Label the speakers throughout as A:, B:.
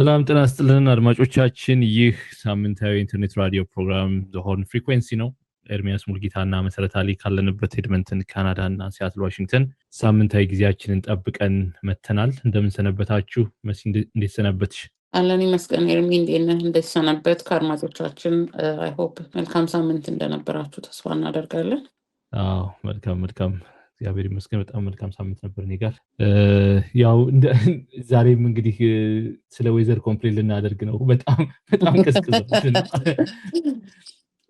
A: ሰላም ጤና ይስጥልን አድማጮቻችን፣ ይህ ሳምንታዊ ኢንተርኔት ራዲዮ ፕሮግራም ዘ ሆርን ፍሪኩዌንሲ ነው። ኤርሚያስ ሙልጌታና መሰረት አሊ ካለንበት ኤድመንተን ካናዳ እና ሲያትል ዋሽንግተን ሳምንታዊ ጊዜያችንን ጠብቀን መተናል። እንደምን ሰነበታችሁ? መሲ እንዴት ሰነበትሽ?
B: አለን ይመስገን። ኤርሚ እንዴት ሰነበት? ከአድማጮቻችን አይ ሆፕ መልካም ሳምንት እንደነበራችሁ ተስፋ እናደርጋለን።
A: አዎ መልካም እግዚአብሔር ይመስገን በጣም መልካም ሳምንት ነበር እኔ ጋር። ያው ዛሬም እንግዲህ ስለ ዌዘር ኮምፕሌን ልናደርግ ነው። በጣም ቀዝቅዟል።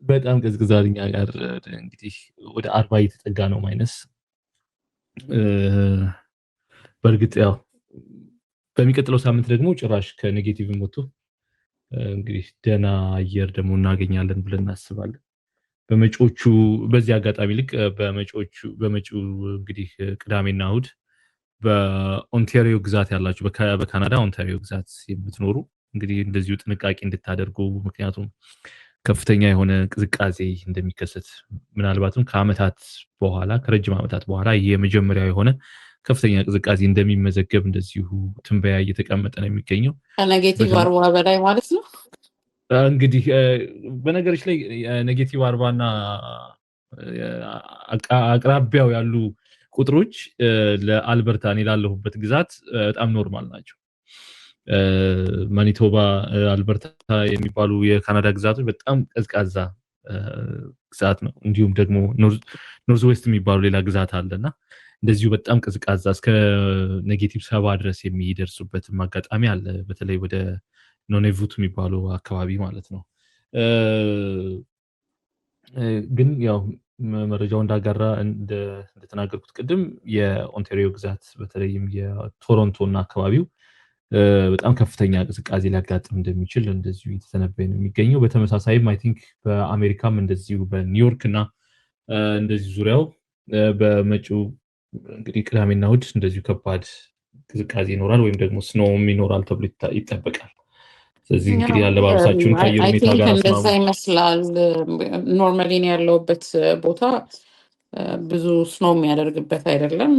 A: በጣም ቀዝቅዟል። እኛ ጋር እንግዲህ ወደ 40 እየተጠጋ ነው ማይነስ። በእርግጥ ያው በሚቀጥለው ሳምንት ደግሞ ጭራሽ ከኔጌቲቭ ሞቶ እንግዲህ ደህና አየር ደግሞ እናገኛለን ብለን እናስባለን። በዚህ አጋጣሚ ልክ በመጪው እንግዲህ ቅዳሜና እሁድ በኦንታሪዮ ግዛት ያላችሁ በካናዳ ኦንታሪዮ ግዛት የምትኖሩ እንግዲህ እንደዚሁ ጥንቃቄ እንድታደርጉ፣ ምክንያቱም ከፍተኛ የሆነ ቅዝቃዜ እንደሚከሰት ምናልባትም ከረጅም ዓመታት በኋላ የመጀመሪያው የሆነ ከፍተኛ ቅዝቃዜ እንደሚመዘገብ እንደዚሁ ትንበያ እየተቀመጠ ነው የሚገኘው።
B: ከኔጌቲቭ 40 በላይ ማለት ነው።
A: እንግዲህ በነገሮች ላይ ኔጌቲቭ 40 እና አቅራቢያው ያሉ ቁጥሮች ለአልበርታ እኔ ላለሁበት ግዛት በጣም ኖርማል ናቸው። ማኒቶባ፣ አልበርታ የሚባሉ የካናዳ ግዛቶች በጣም ቀዝቃዛ ግዛት ነው። እንዲሁም ደግሞ ኖርዝ ዌስት የሚባሉ ሌላ ግዛት አለና እንደዚሁ በጣም ቀዝቃዛ እስከ ኔጌቲቭ 70 ድረስ የሚደርሱበትም አጋጣሚ አለ። በተለይ ወደ ኖኔቭት የሚባለው አካባቢ ማለት ነው። ግን ያው መረጃው እንዳጋራ እንደተናገርኩት ቅድም የኦንታሪዮ ግዛት በተለይም የቶሮንቶ እና አካባቢው በጣም ከፍተኛ ቅዝቃዜ ሊያጋጥም እንደሚችል እንደዚሁ እየተተነበየ ነው የሚገኘው። በተመሳሳይም አይ ቲንክ በአሜሪካም እንደዚሁ በኒውዮርክ እና እንደዚሁ ዙሪያው በመጪው እንግዲህ ቅዳሜና እሁድ እንደዚሁ ከባድ ቅዝቃዜ ይኖራል ወይም ደግሞ ስኖውም ይኖራል ተብሎ ይጠበቃል። ስለዚህ እንግዲህ አለባበሳችሁን ከአየር ሁኔታ ጋር
B: እንደዛ ይመስላል። ኖርማሊ ነው ያለውበት ቦታ ብዙ ስኖው የሚያደርግበት አይደለም።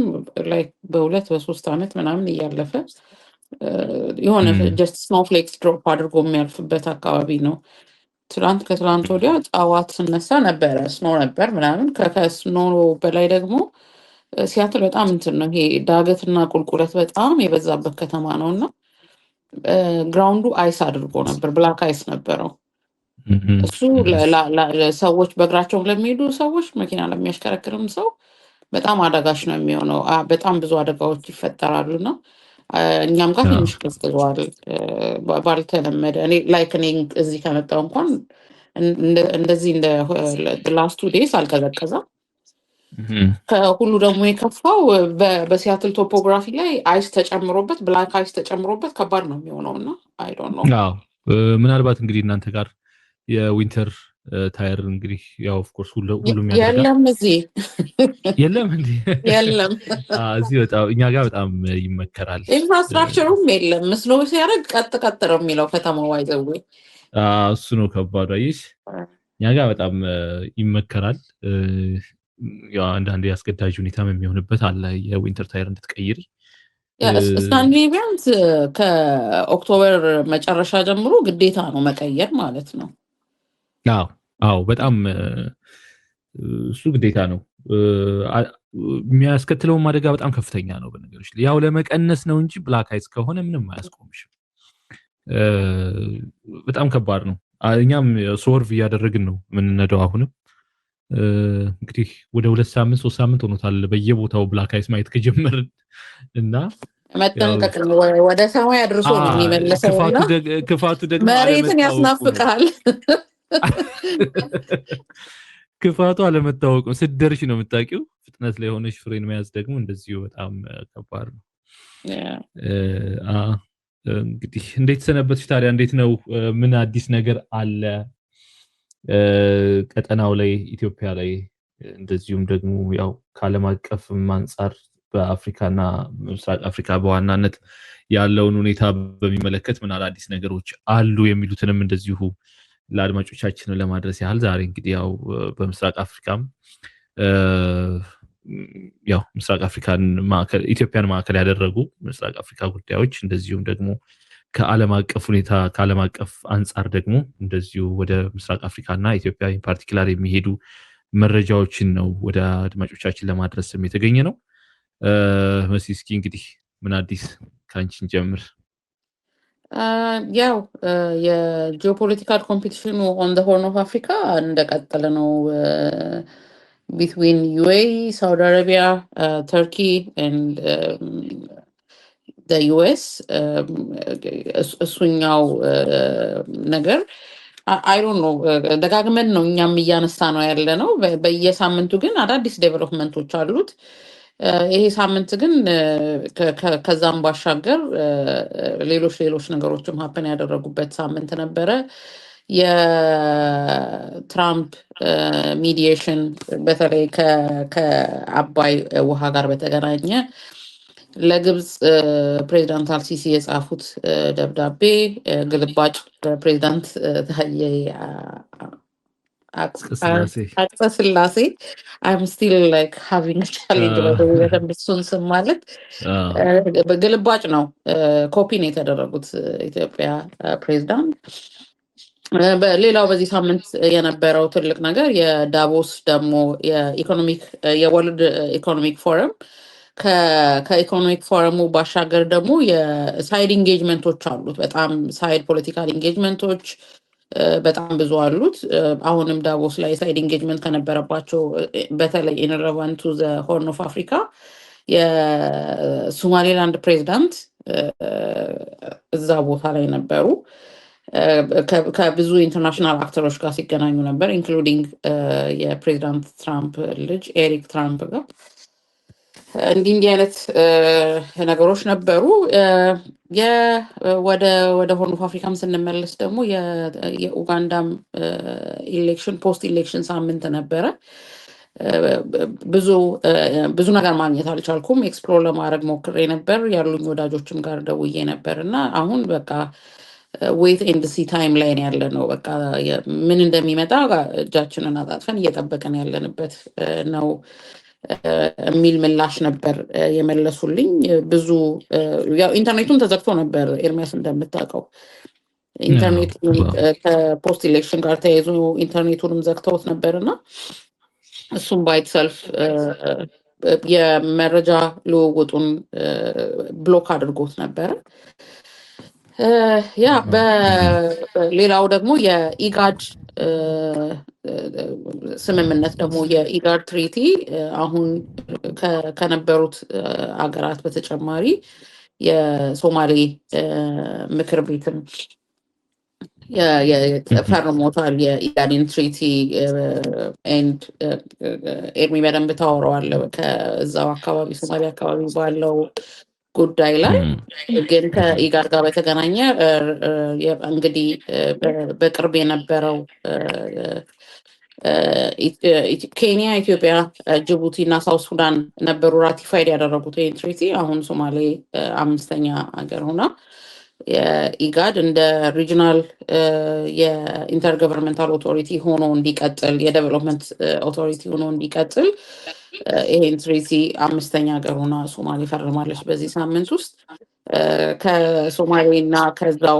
B: ላይክ በሁለት በሶስት ዓመት ምናምን እያለፈ የሆነ ጀስት ስኖው ፍሌክስ ድሮፕ አድርጎ የሚያልፍበት አካባቢ ነው። ከትላንት ወዲያ ጠዋት ስነሳ ነበረ ስኖው ነበር ምናምን። ከስኖ በላይ ደግሞ ሲያትል በጣም እንትን ነው፣ ይሄ ዳገትና ቁልቁለት በጣም የበዛበት ከተማ ነውና ግራውንዱ አይስ አድርጎ ነበር፣ ብላክ አይስ ነበረው። እሱ ሰዎች በእግራቸው ለሚሄዱ ሰዎች፣ መኪና ለሚያሽከረክርም ሰው በጣም አደጋሽ ነው የሚሆነው። በጣም ብዙ አደጋዎች ይፈጠራሉና እኛም ጋር ትንሽ ቀዝቅዟል ባልተለመደ። እኔ እዚህ ከመጣሁ እንኳን እንደዚህ እንደ ላስት 2 ዴይስ አልቀዘቀዘም። ከሁሉ ደግሞ የከፋው በሲያትል ቶፖግራፊ ላይ አይስ ተጨምሮበት፣ ብላክ አይስ ተጨምሮበት ከባድ ነው የሚሆነውና አይ ዶንት ኖ።
A: ምናልባት እንግዲህ እናንተ ጋር የዊንተር ታየር እንግዲህ ያው ኦፍ ኮርስ ሁሉም
B: የለም እዚህ
A: የለም እንዴ?
B: የለም
A: እዚህ በጣም እኛ ጋር በጣም ይመከራል።
B: ኢንፍራስትራክቸሩም የለም። ስኖ ሲያደርግ ቀጥ ነው የሚለው ከተማው አይዘው።
A: እሱ ነው ከባዱ። አይሽ እኛ ጋር በጣም ይመከራል። ያው አንዳንድ ያስገዳጅ ሁኔታም የሚሆንበት አለ የዊንተር ታየር እንድትቀይሪ።
B: ስካንዲኔቪያንስ ከኦክቶበር መጨረሻ ጀምሮ ግዴታ ነው መቀየር ማለት ነው።
A: አዎ በጣም እሱ ግዴታ ነው። የሚያስከትለውም አደጋ በጣም ከፍተኛ ነው። በነገሮች ያው ለመቀነስ ነው እንጂ ብላክ አይስ ከሆነ ምንም አያስቆምሽም። በጣም ከባድ ነው። እኛም ሶርቭ እያደረግን ነው የምንነዳው። አሁንም እንግዲህ ወደ 2 ሳምንት 3 ሳምንት ሆኖታል በየቦታው ብላክ አይስ ማየት ከጀመርን እና
B: መጠንቀቅ ነው። ወደ ሰማይ አድርሶ ነው የሚመለሰው።
A: ክፋቱ ደግሞ
B: መሬትን ያስናፍቃል።
A: ክፋቱ አለመታወቅ ነው። ስትደርሽ ነው የምታውቂው። ፍጥነት ላይ ሆነሽ ፍሬን መያዝ ደግሞ እንደዚሁ በጣም ከባድ ነው። እንግዲህ እንዴት ሰነበትሽ ታዲያ? እንዴት ነው? ምን አዲስ ነገር አለ ቀጠናው ላይ ኢትዮጵያ ላይ? እንደዚሁም ደግሞ ያው ከዓለም አቀፍ አንፃር በአፍሪካና ምስራቅ አፍሪካ በዋናነት ያለውን ሁኔታ በሚመለከት ምን አዲስ ነገሮች አሉ የሚሉትንም እንደዚሁ ለአድማጮቻችን ለማድረስ ያህል ዛሬ እንግዲህ ያው በምስራቅ አፍሪካም ያው ምስራቅ አፍሪካን ማዕከል ኢትዮጵያን ማዕከል ያደረጉ ምስራቅ አፍሪካ ጉዳዮች እንደዚሁም ደግሞ ከዓለም አቀፍ ሁኔታ ከዓለም አቀፍ አንጻር ደግሞ እንደዚሁ ወደ ምስራቅ አፍሪካና ኢትዮጵያ ኢን ፓርቲኩላር የሚሄዱ መረጃዎችን ነው ወደ አድማጮቻችን ለማድረስም የተገኘ ነው። መሲ እስኪ እንግዲህ ምን አዲስ ካንቺን ጀምር?
B: ያው የጂኦፖለቲካል ኮምፒቲሽኑ ኦን ዘ ሆርን ኦፍ አፍሪካ እንደቀጠለ ነው። ቢትዊን ዩኤኢ፣ ሳውዲ አረቢያ፣ ተርኪ ኤንድ ዩኤስ እሱኛው ነገር አይ ዶንት ኖ ደጋግመን ነው እኛም እያነሳ ነው ያለ ነው። በየሳምንቱ ግን አዳዲስ ዴቨሎፕመንቶች አሉት። ይሄ ሳምንት ግን ከዛም ባሻገር ሌሎች ነገሮችም ሀፕን ያደረጉበት ሳምንት ነበረ። የትራምፕ ሚዲዬሽን በተለይ ከአባይ ውሃ ጋር በተገናኘ ለግብፅ ፕሬዚዳንት አልሲሲ የጻፉት ደብዳቤ ግልባጭ ፕሬዚዳንት ታዬ አጽቀሥላሴ I'm still like having a challenge በደንብ እሱን ስም ማለት በግልባጭ ነው ኮፒን የተደረጉት ኢትዮጵያ ፕሬዚዳንት። ሌላው በዚህ ሳምንት የነበረው ትልቅ ነገር የዳቮስ ደግሞ የወርልድ ኢኮኖሚክ ፎረም ከኢኮኖሚክ ፎረሙ ባሻገር ደግሞ የሳይድ ኢንጌጅመንቶች አሉት። በጣም ሳይድ ፖለቲካል ኢንጌጅመንቶች በጣም ብዙ አሉት። አሁንም ዳቮስ ላይ ሳይድ ኢንጌጅመንት ከነበረባቸው በተለይ ኢንረቫንት ቱ ዘ ሆርን ኦፍ አፍሪካ የሶማሌላንድ ፕሬዚዳንት እዛ ቦታ ላይ ነበሩ። ከብዙ ኢንተርናሽናል አክተሮች ጋር ሲገናኙ ነበር ኢንክሉዲንግ የፕሬዚዳንት ትራምፕ ልጅ ኤሪክ ትራምፕ ጋር እንዲህ አይነት ነገሮች ነበሩ። ወደ ሆርን ኦፍ አፍሪካም ስንመለስ ደግሞ የኡጋንዳም ኢሌክሽን ፖስት ኢሌክሽን ሳምንት ነበረ። ብዙ ነገር ማግኘት አልቻልኩም። ኤክስፕሎር ለማድረግ ሞክሬ ነበር። ያሉኝ ወዳጆችም ጋር ደውዬ ነበር እና አሁን በቃ ዌት ኤንድ ሲ ታይም ላይ ያለ ነው። በቃ ምን እንደሚመጣ እጃችንን አጣጥፈን እየጠበቀን ያለንበት ነው የሚል ምላሽ ነበር የመለሱልኝ። ብዙ ያው ኢንተርኔቱን ተዘግቶ ነበር ኤርሚያስ እንደምታውቀው። ኢንተርኔቱ ከፖስት ኢሌክሽን ጋር ተያይዞ ኢንተርኔቱንም ዘግተውት ነበርና እሱም ባይትሰልፍ የመረጃ ልውውጡን ብሎክ አድርጎት ነበረ። ያ በሌላው ደግሞ የኢጋድ ስምምነት ደግሞ የኢጋድ ትሪቲ አሁን ከነበሩት አገራት በተጨማሪ የሶማሌ ምክር ቤትም ፈርሞታል የኢጋድን ትሪቲ ኤንድ ኤርሚ በደንብ ታወራዋለህ ከዛው አካባቢ ሶማሌ አካባቢ ባለው ጉዳይ ላይ። ግን ከኢጋድ ጋር በተገናኘ እንግዲህ በቅርብ የነበረው ኬንያ፣ ኢትዮጵያ፣ ጅቡቲ እና ሳውት ሱዳን ነበሩ ራቲፋይድ ያደረጉት ይህን ትሪቲ። አሁን ሶማሌ 5ኛ ሀገር ሆና የኢጋድ እንደ ሪጂናል የኢንተርገቨርንመንታል ኦቶሪቲ ሆኖ እንዲቀጥል የዴቨሎፕመንት ኦቶሪቲ ሆኖ እንዲቀጥል ይሄን ትሪቲ 5ኛ ሀገር ሆና ሶማሌ ፈርማለች በዚህ ሳምንት ውስጥ። ከሶማሌ እና ከዛው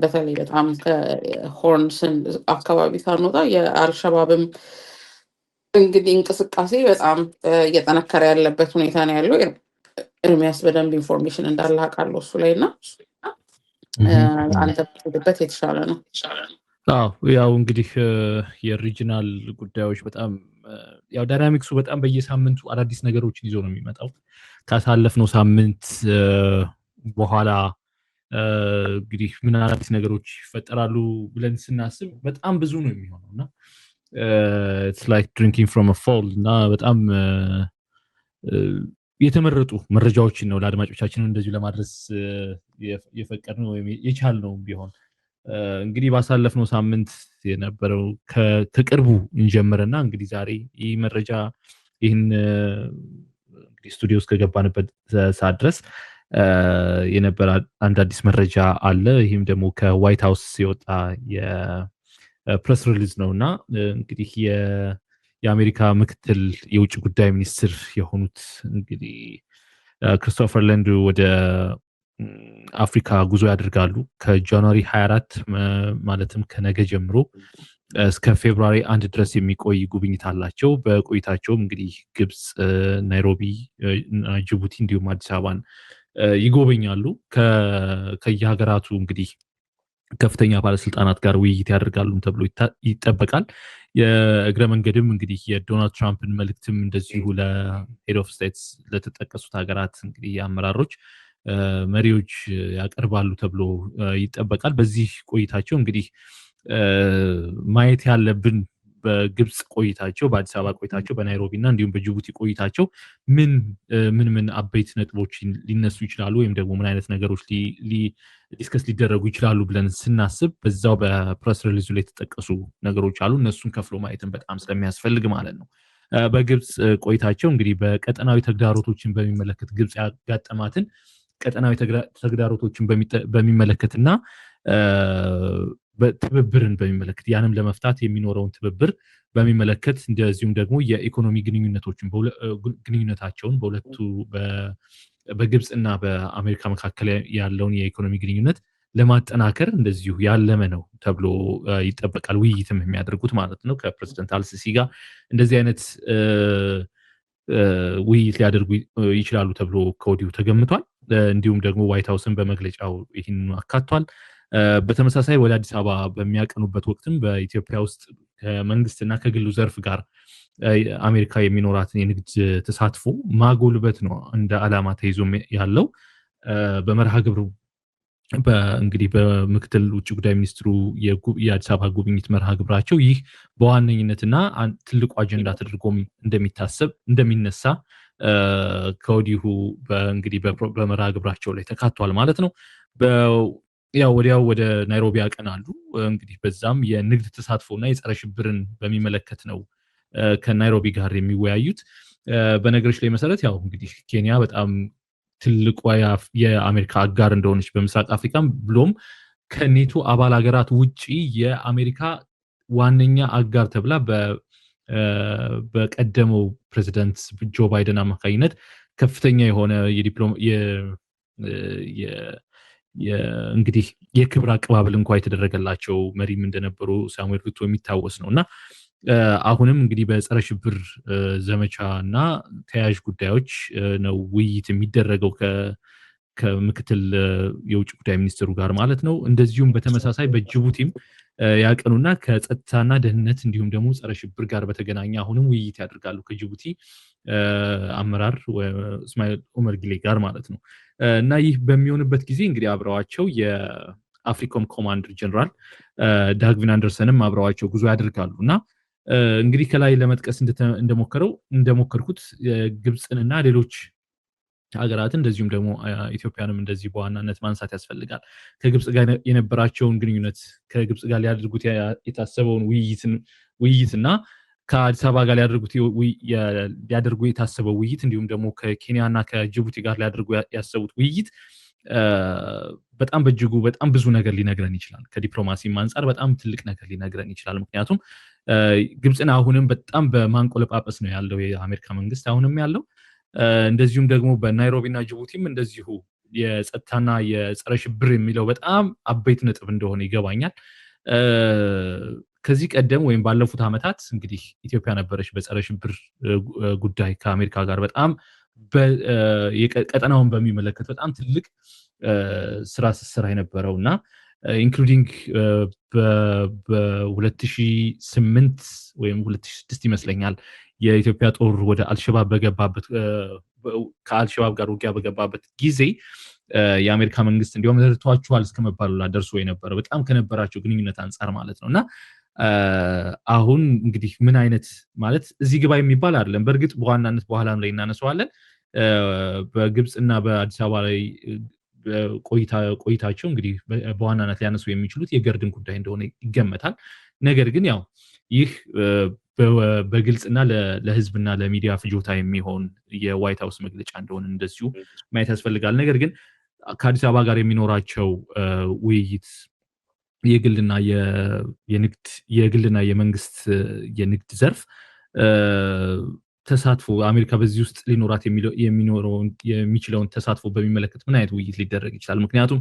B: በተለይ በጣም ከሆርንስን አካባቢ ሳንወጣ የአልሸባብም እንግዲህ እንቅስቃሴ በጣም እየጠነከረ ያለበት ሁኔታ ነው ያለው። ኤርሚያስ በደንብ ኢንፎርሜሽን እንዳለ አውቃለሁ እሱ ላይ እና አንተ ብትሄድበት የተሻለ ነው።
A: ያው እንግዲህ የሪጂናል ጉዳዮች በጣም ያው ዳይናሚክሱ በጣም በየሳምንቱ አዳዲስ ነገሮችን ይዞ ነው የሚመጣው። ካሳለፍነው ሳምንት በኋላ እንግዲህ ምን አዳዲስ ነገሮች ይፈጠራሉ ብለን ስናስብ በጣም ብዙ ነው የሚሆነውና it's like drinking from a fall እና በጣም የተመረጡ መረጃዎችን ነው ለአድማጮቻችን እንደዚሁ ለማድረስ የፈቀድነው ወይም የቻልነው ቢሆን እንግዲህ ባሳለፍነው ሳምንት የነበረው ከቅርቡ እንጀምርና እንግዲህ ዛሬ ይህ መረጃ ይህን እንግዲህ ስቱዲዮ ውስጥ ከገባንበት ሰዓት ድረስ የነበረ አንድ አዲስ መረጃ አለ። ይህም ደግሞ ከዋይት ሃውስ የወጣ የፕሬስ ሪሊዝ ነውና እንግዲህ የአሜሪካ ምክትል የውጭ ጉዳይ ሚኒስትር የሆኑት እንግዲህ ክሪስቶፈር ላንዱ ወደ አፍሪካ ጉዞ ያደርጋሉ ከጃንዋሪ 24 ማለትም ከነገ ጀምሮ እስከ ፌብሩዋሪ 1 ድረስ የሚቆይ ጉብኝት አላቸው። በቆይታቸውም እንግዲህ ግብጽ፣ ናይሮቢ፣ ጅቡቲ እንዲሁም አዲስ አበባን ይጎበኛሉ። ከየሀገራቱ እንግዲህ ከፍተኛ ባለስልጣናት ጋር ውይይት ያደርጋሉ ተብሎ ይጠበቃል። የእግረ መንገድም እንግዲህ የዶናልድ ትራምፕን መልእክትም እንደዚሁ ለሄድ ኦፍ ስቴትስ ለተጠቀሱት ሀገራት እንግዲህ አመራሮች መሪዎች ያቀርባሉ ተብሎ ይጠበቃል። በዚህ ቆይታቸው እንግዲህ ማየት ያለብን በግብጽ ቆይታቸው፣ በአዲስ አበባ ቆይታቸው፣ በናይሮቢ እና እንዲሁም በጅቡቲ ቆይታቸው ምን አበይት ነጥቦች ሊነሱ ይችላሉ ወይም ደግሞ ምን አይነት ነገሮች ዲስከስ ሊደረጉ ይችላሉ ብለን ስናስብ በዛው በፕሬስ ሪሊዙ ላይ የተጠቀሱ ነገሮች አሉ። እነሱን ከፍሎ ማየትን በጣም ስለሚያስፈልግ ማለት ነው። በግብጽ ቆይታቸው እንግዲህ በቀጠናዊ ተግዳሮቶችን በሚመለከት ግብጽ ያጋጠማትን ቀጠናዊ ተግዳሮቶችን በሚመለከትና ትብብርን በሚመለከት ያንም ለመፍታት የሚኖረውን ትብብር በሚመለከት እንደዚሁም ደግሞ የኢኮኖሚ ግንኙነታቸውን በሁለቱ በግብጽ እና በአሜሪካ መካከል ያለውን የኢኮኖሚ ግንኙነት ለማጠናከር እንደዚሁ ያለመ ነው ተብሎ ይጠበቃል። ውይይትም የሚያደርጉት ማለት ነው ከፕሬዝዳንት አልሲሲ ጋር እንደዚህ አይነት ውይይት ሊያደርጉ ይችላሉ ተብሎ ከወዲሁ ተገምቷል። እንዲሁም ደግሞ ዋይት ሃውስን በመግለጫው ይህንን አካቷል። በተመሳሳይ ወደ አዲስ አበባ በሚያቀኑበት ወቅትም በኢትዮጵያ ውስጥ ከመንግስትና ከግሉ ዘርፍ ጋር አሜሪካ የሚኖራትን የንግድ ተሳትፎ ማጎልበት ነው እንደ ዓላማ ተይዞ ያለው። በመርሃ ግብሩ እንግዲህ በምክትል ውጭ ጉዳይ ሚኒስትሩ የአዲስ አበባ ጉብኝት መርሃ ግብራቸው ይህ በዋነኝነትና ትልቁ አጀንዳ ተደርጎ እንደሚነሳ ከወዲሁ እንግዲህ በመርሃ ግብራቸው ላይ ተካቷል ማለት ነው። ያው ወዲያው ወደ ናይሮቢ ያቀናሉ። እንግዲህ በዛም የንግድ ተሳትፎና የጸረ ሽብርን በሚመለከት ነው ከናይሮቢ ጋር የሚወያዩት። በነገሮች ላይ መሰረት ያው እንግዲህ ኬንያ በጣም ትልቋ የአሜሪካ አጋር እንደሆነች በምስራቅ አፍሪካም ብሎም ከኔቶ አባል ሀገራት ውጪ የአሜሪካ ዋነኛ አጋር ተብላ በቀደመው ፕሬዚዳንት ጆ ባይደን አማካኝነት ከፍተኛ የሆነ እንግዲህ የክብር አቀባበል እንኳን የተደረገላቸው መሪም እንደነበሩ ሳሙኤል ሩቶ የሚታወስ ነውና አሁንም እንግዲህ በጸረ ሽብር ዘመቻ እና ተያያዥ ጉዳዮች ነው ውይይት የሚደረገው ከምክትል የውጭ ጉዳይ ሚኒስትሩ ጋር ማለት ነው። እንደዚሁም በተመሳሳይ በጅቡቲም ያቀኑና ከጸጥታና ደህንነት እንዲሁም ደግሞ ጸረ ሽብር ጋር በተገናኘ አሁንም ውይይት ያደርጋሉ ከጅቡቲ አመራር እስማኤል ኦመር ጊሌ ጋር ማለት ነው። እና ይህ በሚሆንበት ጊዜ እንግዲህ አብረዋቸው የአፍሪኮም ኮማንደር ጀነራል ዳግቪን አንደርሰንም አብረዋቸው ጉዞ ያደርጋሉ እና እንግዲህ ከላይ ለመጥቀስ እንደሞከርኩት ግብፅንና ሌሎች ሀገራትን እንደዚሁም ደግሞ ኢትዮጵያንም እንደዚህ በዋናነት ማንሳት ያስፈልጋል። ከግብፅ ጋር የነበራቸውን ግንኙነት ከግብፅ ጋር ሊያደርጉት የታሰበውን ውይይትና ከአዲስ አበባ ጋር ሊያደርጉ የታሰበው ውይይት እንዲሁም ደግሞ ከኬንያና ከጅቡቲ ጋር ሊያደርጉ ያሰቡት ውይይት በጣም በእጅጉ በጣም ብዙ ነገር ሊነግረን ይችላል። ከዲፕሎማሲም አንጻር በጣም ትልቅ ነገር ሊነግረን ይችላል። ምክንያቱም ግብፅን አሁንም በጣም በማንቆለጳጰስ ነው ያለው የአሜሪካ መንግስት አሁንም ያለው። እንደዚሁም ደግሞ በናይሮቢ እና ጅቡቲም እንደዚሁ የጸጥታና የጸረ ሽብር የሚለው በጣም አበይት ነጥብ እንደሆነ ይገባኛል። ከዚህ ቀደም ወይም ባለፉት ዓመታት እንግዲህ ኢትዮጵያ ነበረች በጸረ ሽብር ጉዳይ ከአሜሪካ ጋር በጣም ቀጠናውን በሚመለከት በጣም ትልቅ ስራ ስትሰራ የነበረው እና ኢንክሉዲንግ በ2008 ወይም 2006 ይመስለኛል የኢትዮጵያ ጦር ወደ አልሸባብ ከአልሸባብ ጋር ውጊያ በገባበት ጊዜ የአሜሪካ መንግስት እንዲሁም ረድቷቸዋል እስከመባሉ ደርሶ የነበረ በጣም ከነበራቸው ግንኙነት አንጻር ማለት ነው እና አሁን እንግዲህ ምን አይነት ማለት እዚህ ግባ የሚባል አይደለም። በእርግጥ በዋናነት በኋላም ላይ እናነሳዋለን። በግብፅና በአዲስ አበባ ላይ ቆይታቸው እንግዲህ በዋናነት ሊያነሱ የሚችሉት የገርድን ጉዳይ እንደሆነ ይገመታል። ነገር ግን ያው ይህ በግልጽና ለህዝብና ለሚዲያ ፍጆታ የሚሆን የዋይት ሃውስ መግለጫ እንደሆነ እንደዚሁ ማየት ያስፈልጋል። ነገር ግን ከአዲስ አበባ ጋር የሚኖራቸው ውይይት የግልና የመንግስት የንግድ ዘርፍ ተሳትፎ አሜሪካ በዚህ ውስጥ ሊኖራት የሚችለውን ተሳትፎ በሚመለከት ምን አይነት ውይይት ሊደረግ ይችላል? ምክንያቱም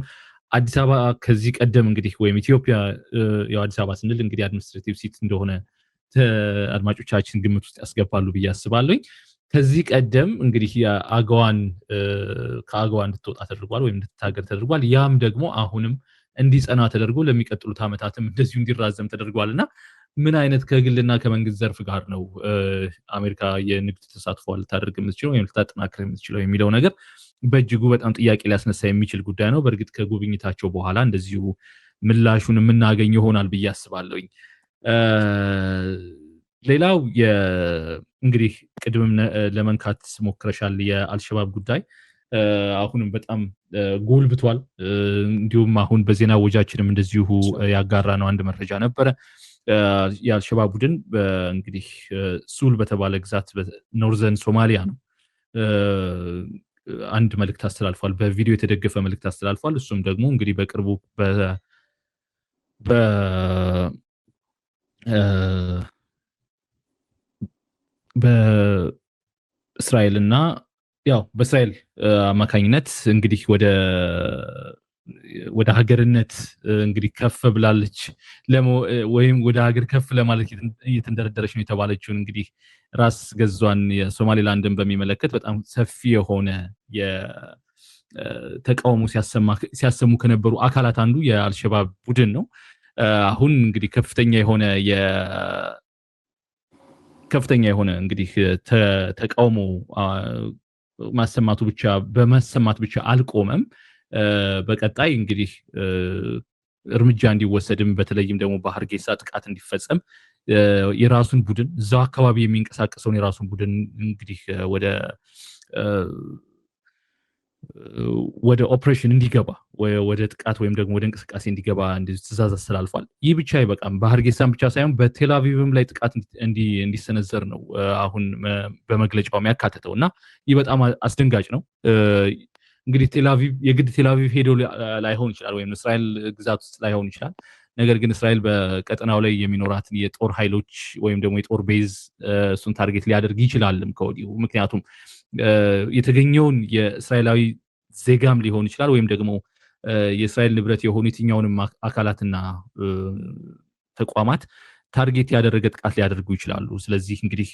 A: አዲስ አበባ ከዚህ ቀደም እንግዲህ ወይም ኢትዮጵያ ያው አዲስ አበባ ስንል እንግዲህ አድሚኒስትሬቲቭ ሲት እንደሆነ አድማጮቻችን ግምት ውስጥ ያስገባሉ ብዬ አስባለሁ። ከዚህ ቀደም እንግዲህ ከአገዋ እንድትወጣ ተደርጓል ወይም እንድትታገድ ተደርጓል። ያም ደግሞ አሁንም እንዲጸና ተደርጎ ለሚቀጥሉት ዓመታትም እንደዚሁ እንዲራዘም ተደርጓልና ምን አይነት ከግልና ከመንግስት ዘርፍ ጋር ነው አሜሪካ የንግድ ተሳትፎ ልታደርግ የምትችለው ወይም ልታጠናክር የምትችለው የሚለው ነገር በእጅጉ በጣም ጥያቄ ሊያስነሳ የሚችል ጉዳይ ነው። በእርግጥ ከጉብኝታቸው በኋላ እንደዚሁ ምላሹን የምናገኝ ይሆናል ብዬ አስባለሁኝ። ሌላው እንግዲህ ቅድምም ለመንካት ሞክረሻል የአልሸባብ ጉዳይ አሁንም በጣም ጎልብቷል። እንዲሁም አሁን በዜና ወጃችንም እንደዚሁ ያጋራ ነው አንድ መረጃ ነበረ። የአልሸባብ ቡድን እንግዲህ ሱል በተባለ ግዛት በኖርዘርን ሶማሊያ ነው አንድ መልእክት አስተላልፏል። በቪዲዮ የተደገፈ መልእክት አስተላልፏል። እሱም ደግሞ እንግዲህ በቅርቡ በእስራኤልና ያው በእስራኤል አማካኝነት እንግዲህ ወደ ሀገርነት እንግዲህ ከፍ ብላለች ወይም ወደ ሀገር ከፍ ለማለት እየተንደረደረች ነው የተባለችውን እንግዲህ ራስ ገዟን የሶማሌላንድን በሚመለከት በጣም ሰፊ የሆነ ተቃውሞ ሲያሰሙ ከነበሩ አካላት አንዱ የአልሸባብ ቡድን ነው። አሁን እንግዲህ ከፍተኛ የሆነ እንግዲህ ተቃውሞ በማሰማት ብቻ አልቆመም። በቀጣይ እንግዲህ እርምጃ እንዲወሰድም በተለይም ደግሞ በሀርጌሳ ጥቃት እንዲፈጸም የራሱን ቡድን እዛው አካባቢ የሚንቀሳቀሰውን የራሱን ቡድን እንግዲህ ወደ ኦፕሬሽን እንዲገባ ወደ ጥቃት ወይም ደግሞ ወደ እንቅስቃሴ እንዲገባ ትዕዛዝ አስተላልፏል። ይህ ብቻ አይበቃም። በሀርጌሳም ብቻ ሳይሆን በቴልአቪቭም ላይ ጥቃት እንዲሰነዘር ነው አሁን በመግለጫው የሚያካትተው እና ይህ በጣም አስደንጋጭ ነው። እንግዲህ የግድ ቴልአቪቭ ሄዶ ላይሆን ይችላል ወይም እስራኤል ግዛት ውስጥ ላይሆን ይችላል። ነገር ግን እስራኤል በቀጠናው ላይ የሚኖራትን የጦር ኃይሎች ወይም ደግሞ የጦር ቤዝ እሱን ታርጌት ሊያደርግ ይችላልም ከወዲሁ። ምክንያቱም የተገኘውን የእስራኤላዊ ዜጋም ሊሆን ይችላል ወይም ደግሞ የእስራኤል ንብረት የሆኑ የትኛውንም አካላትና ተቋማት ታርጌት ያደረገ ጥቃት ሊያደርጉ ይችላሉ። ስለዚህ እንግዲህ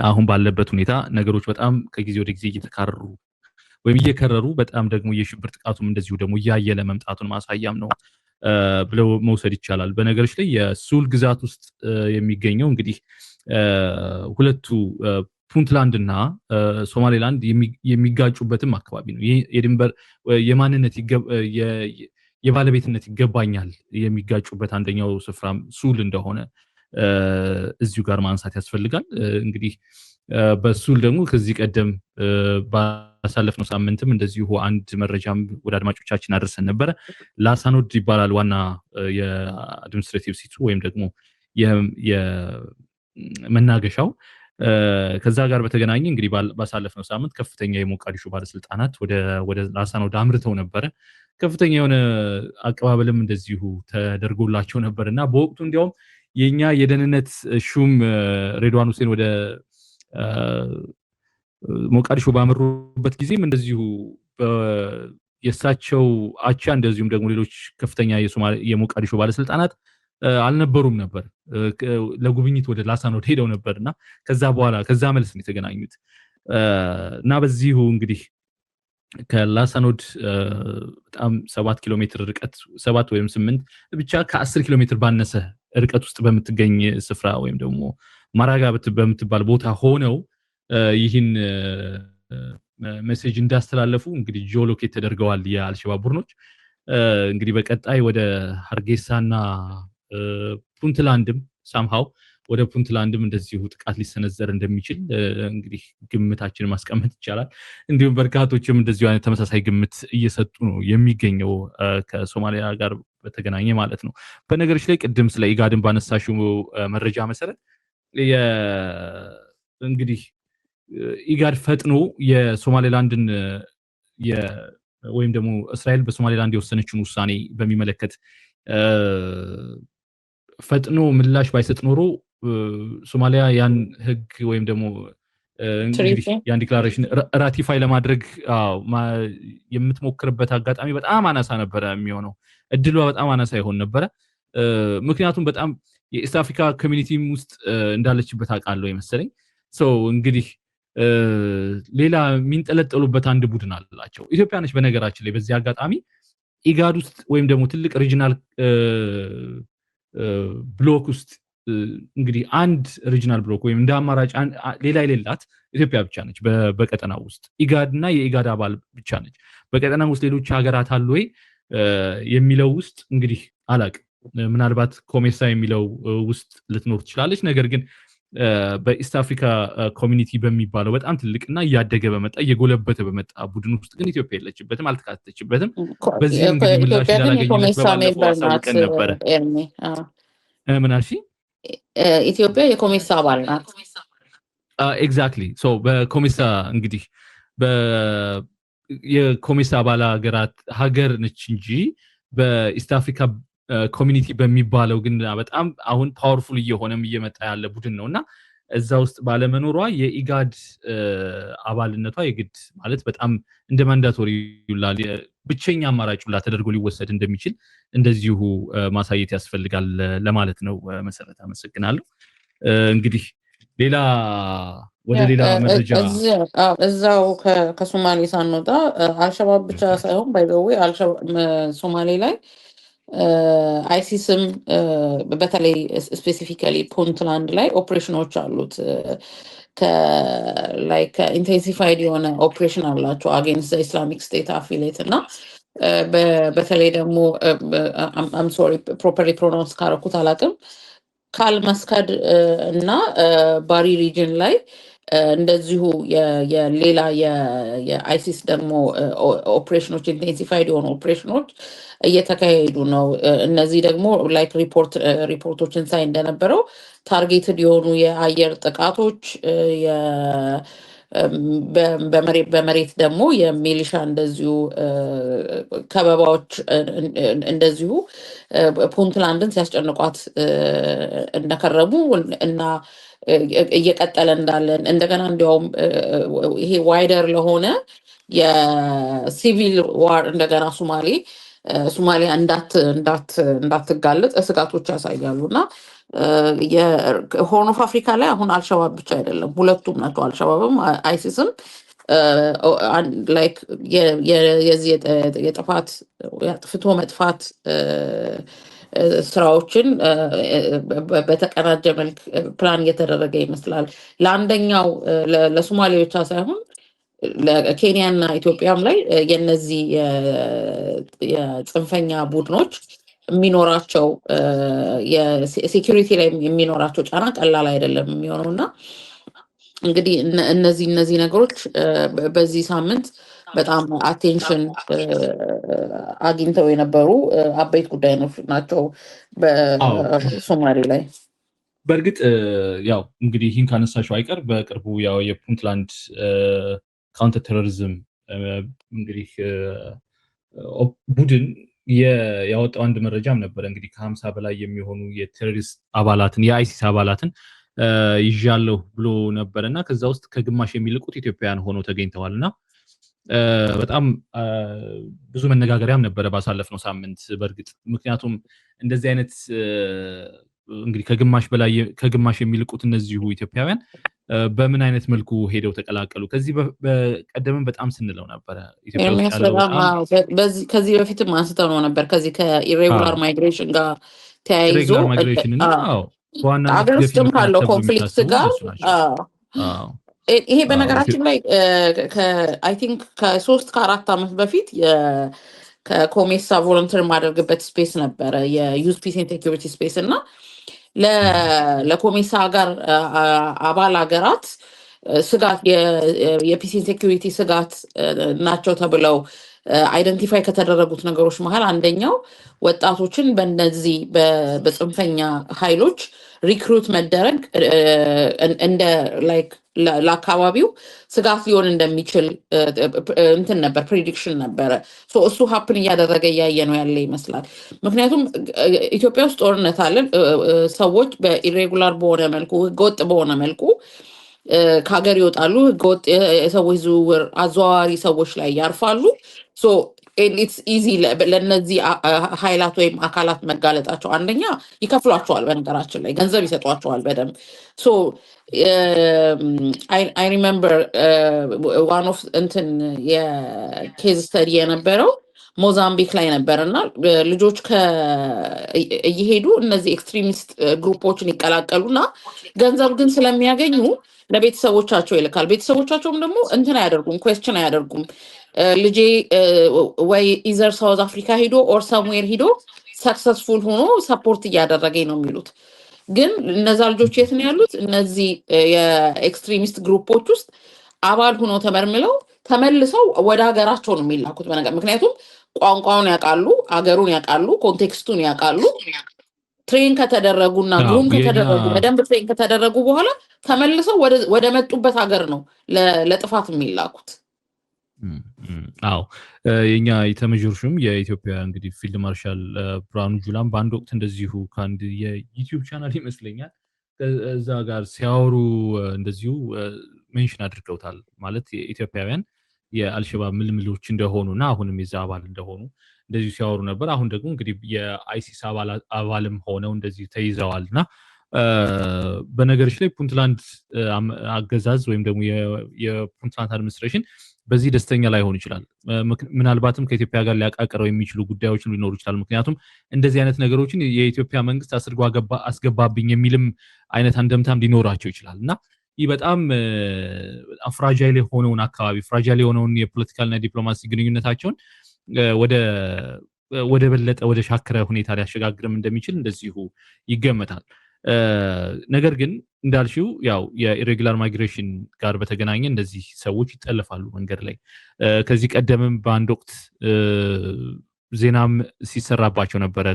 A: አሁን ባለበት ሁኔታ ነገሮች በጣም ከጊዜ ወደ ጊዜ እየከረሩ በጣም ደግሞ የሽብር ጥቃቱም እንደዚሁ ደግሞ እያየለ መምጣቱን ማሳያም ነው ብለው መውሰድ ይቻላል። በነገሮች ላይ የሱል ግዛት ውስጥ የሚገኘው እንግዲህ ሁለቱ ፑንትላንድ እና ሶማሌላንድ የሚጋጩበትም አካባቢ ነው። ይህ የድንበር የባለቤትነት ይገባኛል የሚጋጩበት አንደኛው ስፍራ ሱል እንደሆነ እዚሁ ጋር ማንሳት ያስፈልጋል። እንግዲህ በሱል ደግሞ ከዚህ ቀደም ባሳለፍነው ሳምንትም እንደዚሁ አንድ መረጃም ወደ አድማጮቻችን አድርሰን ነበረ። ላሳኖድ ይባላል ዋና የአድሚኒስትሬቲቭ ሲቱ ወይም ደግሞ የመናገሻው። ከዛ ጋር በተገናኘ እንግዲህ ባሳለፍነው ሳምንት ከፍተኛ የሞቃዲሾ ባለስልጣናት ወደ ላሳኖድ አምርተው ነበረ። ከፍተኛ የሆነ አቀባበልም እንደዚሁ ተደርጎላቸው ነበር እና በወቅቱ እንዲያውም የኛ የደህንነት ሹም ሬድዋን ሁሴን ወደ ሞቃዲሾ ባመሩበት ጊዜም እንደዚሁ የእሳቸው አቻ እንደዚሁም ደግሞ ሌሎች ከፍተኛ የሞቃዲሾ ባለስልጣናት አልነበሩም ነበር። ለጉብኝት ወደ ላሳኖድ ሄደው ነበርና ከዛ መልስ ነው የተገናኙት እና በዚሁ እንግዲህ ከላሳኖድ በጣም 7 ኪሎ ሜትር ርቀት 7 ወይም 8 ብቻ ከ10 ኪሎ ሜትር ባነሰ ርቀት ውስጥ በምትገኝ ስፍራ ወይም ደግሞ ማራጋ በምትባል ቦታ ሆነው ይህን ሜሴጅ እንዳስተላለፉ እንግዲህ ጂኦሎኬት ተደርገዋል የአልሸባብ ቡድኖች። እንግዲህ በቀጣይ ወደ ሀርጌሳና ፑንትላንድም ሳምሃው ወደ ፑንትላንድም እንደዚሁ ጥቃት ሊሰነዘር እንደሚችል እንግዲህ ግምታችንን ማስቀመጥ ይቻላል። እንዲሁም በርካቶችም እንደዚሁ አይነት ተመሳሳይ ግምት እየሰጡ ነው የሚገኘው ከሶማሊያ ጋር በተገናኘ ማለት ነው። በነገሮች ላይ ቅድም ስለ ኢጋድን ባነሳሽው መረጃ መሰረት እንግዲህ ኢጋድ ፈጥኖ የሶማሌላንድን ወይም ደግሞ እስራኤል በሶማሌላንድ የወሰነችውን ውሳኔ በሚመለከት ፈጥኖ ምላሽ ባይሰጥ ኖሮ ሶማሊያ ያን ህግ ወይም ደግሞ እንግዲህ ያን ዲክላሬሽን ራቲፋይ ለማድረግ የምትሞክርበት አጋጣሚ በጣም አናሳ ነበረ የሚሆነው እድሏ በጣም አናሳ ይሆን ነበረ ምክንያቱም በጣም የኢስት አፍሪካ ኮሚኒቲም ውስጥ እንዳለችበት አቃለው ይመስለኝ እንግዲህ ሌላ ሚንጠለጠሉበት አንድ ቡድን አላቸው ኢትዮጵያ ነች በነገራችን ላይ በዚህ አጋጣሚ ኢጋድ ውስጥ ወይም ደግሞ ትልቅ ሪጂናል ብሎክ ውስጥ እንግዲህ አንድ ሪጂናል ብሎክ ወይም እንደ አማራጭ ሌላ የሌላት ኢትዮጵያ ብቻ ነች በቀጠናው ውስጥ ኢጋድና የኢጋድ አባል ብቻ ነች በቀጠናው ውስጥ ሌሎች ሀገራት አሉ ወይ የሚለው ውስጥ እንግዲህ አላቅ ምናልባት ኮሜሳ የሚለው ውስጥ ልትኖር ትችላለች ነገር ግን በኢስት አፍሪካ ኮሚኒቲ በሚባለው በጣም ትልቅና ያደገ በመጣ የጎለበተ በመጣ ቡድን ውስጥ ግን ኢትዮጵያ የለችበትም አልተካተተችበትም በዚህ እንግዲህ ምላሽ ያላገኘች በባለፈው አሳውቀን ነበረ ምናልሽ
B: ኢትዮጵያ የኮሜሳ አባል ናት
A: ኤግዛክትሊ በኮሜሳ እንግዲህ የኮሜሳ አባል ሀገር ነች እንጂ በኢስት አፍሪካ ኮሚኒቲ በሚባለው ግን በጣም አሁን ፓወርፉል እየሆነም እየመጣ ያለ ቡድን ነውና እዛ ውስጥ ባለመኖሯ የኢጋድ አባልነቷ የግድ ማለት በጣም እንደ ማንዳቶሪ ይላል ብቸኛ አማራጭ ሁላ ተደርጎ ሊወሰድ እንደሚችል እንደዚሁ ማሳየት ያስፈልጋል ለማለት ነው መሰረት አመሰግናለሁ እንግዲህ ሌላ ወደ ሌላ መረጃ
B: እዛው ከሶማሌ ሳንወጣ አልሸባብ ብቻ ሳይሆን ባይዘው አልሸባብ ሶማሌ ላይ አይሲስም በተለይ ስፔሲፊካሊ ፑንትላንድ ላይ ኦፕሬሽኖች አሉት ላይክ ኢንቴንሲፋይድ የሆነ ኦፕሬሽን አላቸው አጌንስት ዘ ኢስላሚክ ስቴት አፊሌት እና በተለይ ደግሞ አም ሶሪ ፕሮፐርሊ ፕሮናውንስ ካረኩት አላቅም ካልመስከድ እና ባሪ ሪጅን ላይ እንደዚሁ የሌላ የአይሲስ ደግሞ ኦፕሬሽኖች ኢንቴንሲፋይድ የሆኑ ኦፕሬሽኖች እየተካሄዱ ነው እነዚህ ደግሞ ላይክ ሪፖርቶችን ሳይ እንደነበረው ታርጌትድ የሆኑ የአየር ጥቃቶች በመሬት ደግሞ የሚሊሻ እንደዚሁ ከበባዎች እንደዚሁ ፑንትላንድን ሲያስጨንቋት እንደከረሙ እና እየቀጠለ እንዳለን እንደገና እንዲያውም ይሄ ዋይደር ለሆነ የሲቪል ዋር እንደገና ሶማሊያ እንዳትጋለጥ ስጋቶች ያሳያሉና የሆርን ኦፍ አፍሪካ ላይ አሁን አልሸባብ ብቻ አይደለም ሁለቱም ናቸው አልሸባብም አይሲስም ላይክ የዚህ የጥፋት ያጥፍቶ መጥፋት ስራዎችን በተቀናጀ መልክ ፕላን እየተደረገ ይመስላል ለአንደኛው ለሶማሌ ብቻ ሳይሆን ለኬንያና ኢትዮጵያም ላይ የነዚህ የጽንፈኛ ቡድኖች የሚኖራቸው የሴኩሪቲ ላይ የሚኖራቸው ጫና ቀላል አይደለም የሚሆነውና እንግዲህ እነዚህ ነገሮች በዚህ ሳምንት በጣም አቴንሽን አግኝተው የነበሩ አበይት ጉዳዮች ናቸው በሶማሌ ላይ
A: በእርግጥ ያው እንግዲህ ይህን ካነሳሽው አይቀር በቅርቡ ያው የፑንትላንድ ካውንተር ቴሮሪዝም እንግዲህ ቡድን ያወጣው አንድ መረጃም ነበር እንግዲህ ከ50 በላይ የሚሆኑ የቴሮሪስት አባላትን የአይሲስ አባላትን ይዣለሁ ብሎ ነበርና ከዛ ውስጥ ከግማሽ የሚልቁት ኢትዮጵያውያን ሆነው ተገኝተዋልና በጣም ብዙ መነጋገሪያም ነበረ ባሳለፍነው ሳምንት በእርግጥ ምክንያቱም እንደዚህ አይነት እንግዲህ ከግማሽ የሚልቁት እነዚሁ ኢትዮጵያውያን በምን አይነት መልኩ ሄደው ተቀላቀሉ ከዚህ በቀደምም በጣም ስንለው ነበር
B: ከዚህ በፊትም አንስተው ነው ነበር ከዚህ ከኢሬጉላር ማይግሬሽን ጋር ተያይዞ አገር ውስጥም ካለው ኮንፍሊክት ጋር ይሄ በነገራችን ላይ አይ ቲንክ ከ3-4 ዓመት በፊት ከኮሜሳ ቮለንተር ማደርግበት ስፔስ ነበረ የዩዝ ፒስ ኤንድ ሴኩሪቲ ስፔስ እና ለኮሜሳ ጋር አባል ሀገራት ስጋት የፒስ ኤንድ ሴኩሪቲ ስጋት ናቸው ተብለው አይደንቲፋይ ከተደረጉት ነገሮች መሃል አንደኛው ወጣቶችን በእነዚህ በጽንፈኛ ኃይሎች ሪክሩት መደረግ እንደ ላይክ ለአካባቢው ስጋት ሊሆን እንደሚችል እንትን ነበር ፕሬዲክሽን ነበረ። እሱ ሀፕን እያደረገ እያየ ነው ያለ ይመስላል። ምክንያቱም ኢትዮጵያ ውስጥ ጦርነት አለ። ሰዎች በኢሬጉላር በሆነ መልኩ ህገወጥ በሆነ መልኩ ከሀገር ይወጣሉ። ህገወጥ የሰዎች ዝውውር አዘዋዋሪ ሰዎች ላይ ያርፋሉ። ኢትስ ኢዚ ለእነዚህ ኃይላት ወይም አካላት መጋለጣቸው። አንደኛ ይከፍሏቸዋል፣ በነገራችን ላይ ገንዘብ ይሰጧቸዋል በደንብ። አይ ሪመምበር ዋን ኦፍ እንትን የኬዝ ስተዲ የነበረው ሞዛምቢክ ላይ ነበር እና ልጆች እየሄዱ እነዚህ ኤክስትሪሚስት ግሩፖችን ይቀላቀሉና ገንዘብ ግን ስለሚያገኙ ለቤተሰቦቻቸው ይልካል። ቤተሰቦቻቸውም ደግሞ እንትን አያደርጉም፣ ኩዌስችን አያደርጉም። ልጄ ወይ ኢዘር ሳውዝ አፍሪካ ሂዶ ኦር ሰምዌር ሂዶ ሰክሰስፉል ሆኖ ሰፖርት እያደረገኝ ነው የሚሉት። ግን እነዛ ልጆች የት ነው ያሉት? እነዚህ የኤክስትሪሚስት ግሩፖች ውስጥ አባል ሆኖ ተመርምለው ተመልሰው ወደ ሀገራቸው ነው የሚላኩት። ምክንያቱም ቋንቋውን ያውቃሉ፣ አገሩን ያውቃሉ፣ ኮንቴክስቱን ያውቃሉ። ትሬን ከተደረጉና ግሩም ከተደረጉ በደንብ ትሬን ከተደረጉ በኋላ ተመልሰው ወደ መጡበት ሀገር ነው ለጥፋት የሚላኩት።
A: አዎ የኛ የተመጀርሹም የኢትዮጵያ እንግዲህ ፊልድ ማርሻል ብርሃኑ ጁላም በአንድ ወቅት እንደዚሁ ከአንድ የዩቲዩብ ቻናል ይመስለኛል እዛ ጋር ሲያወሩ እንደዚሁ ሜንሽን አድርገውታል። ማለት የኢትዮጵያውያን የአልሸባብ ምልምሎች እንደሆኑና አሁንም የዛ አባል እንደሆኑ እንደዚሁ ሲያወሩ ነበር። አሁን ደግሞ እንግዲህ የአይሲስ አባልም ሆነው እንደዚሁ ተይዘዋልና በነገሮች ላይ ፑንትላንድ አገዛዝ ወይም ደግሞ የፑንትላንድ አድሚኒስትሬሽን በዚህ ደስተኛ ላይሆን ይችላል። ምናልባትም ከኢትዮጵያ ጋር ሊያቃቀረው የሚችሉ ጉዳዮችን ሊኖሩ ይችላል። ምክንያቱም እንደዚህ አይነት ነገሮችን የኢትዮጵያ መንግስት አስርጎ አስገባብኝ የሚልም አይነት አንደምታም ሊኖራቸው ይችላል እና ይህ በጣም ፍራጃይል የሆነውን አካባቢ ፍራጃይል የሆነውን የፖለቲካልና ዲፕሎማሲ ግንኙነታቸውን ወደ በለጠ ወደ ሻከረ ሁኔታ ሊያሸጋግርም እንደሚችል እንደዚሁ ይገመታል። ነገር ግን እንዳልሽው ያው የኢሬጉላር ማይግሬሽን ጋር በተገናኘ እንደዚህ ሰዎች ይጠለፋሉ መንገድ ላይ። ከዚህ ቀደምም በአንድ ወቅት ዜናም ሲሰራባቸው ነበረ።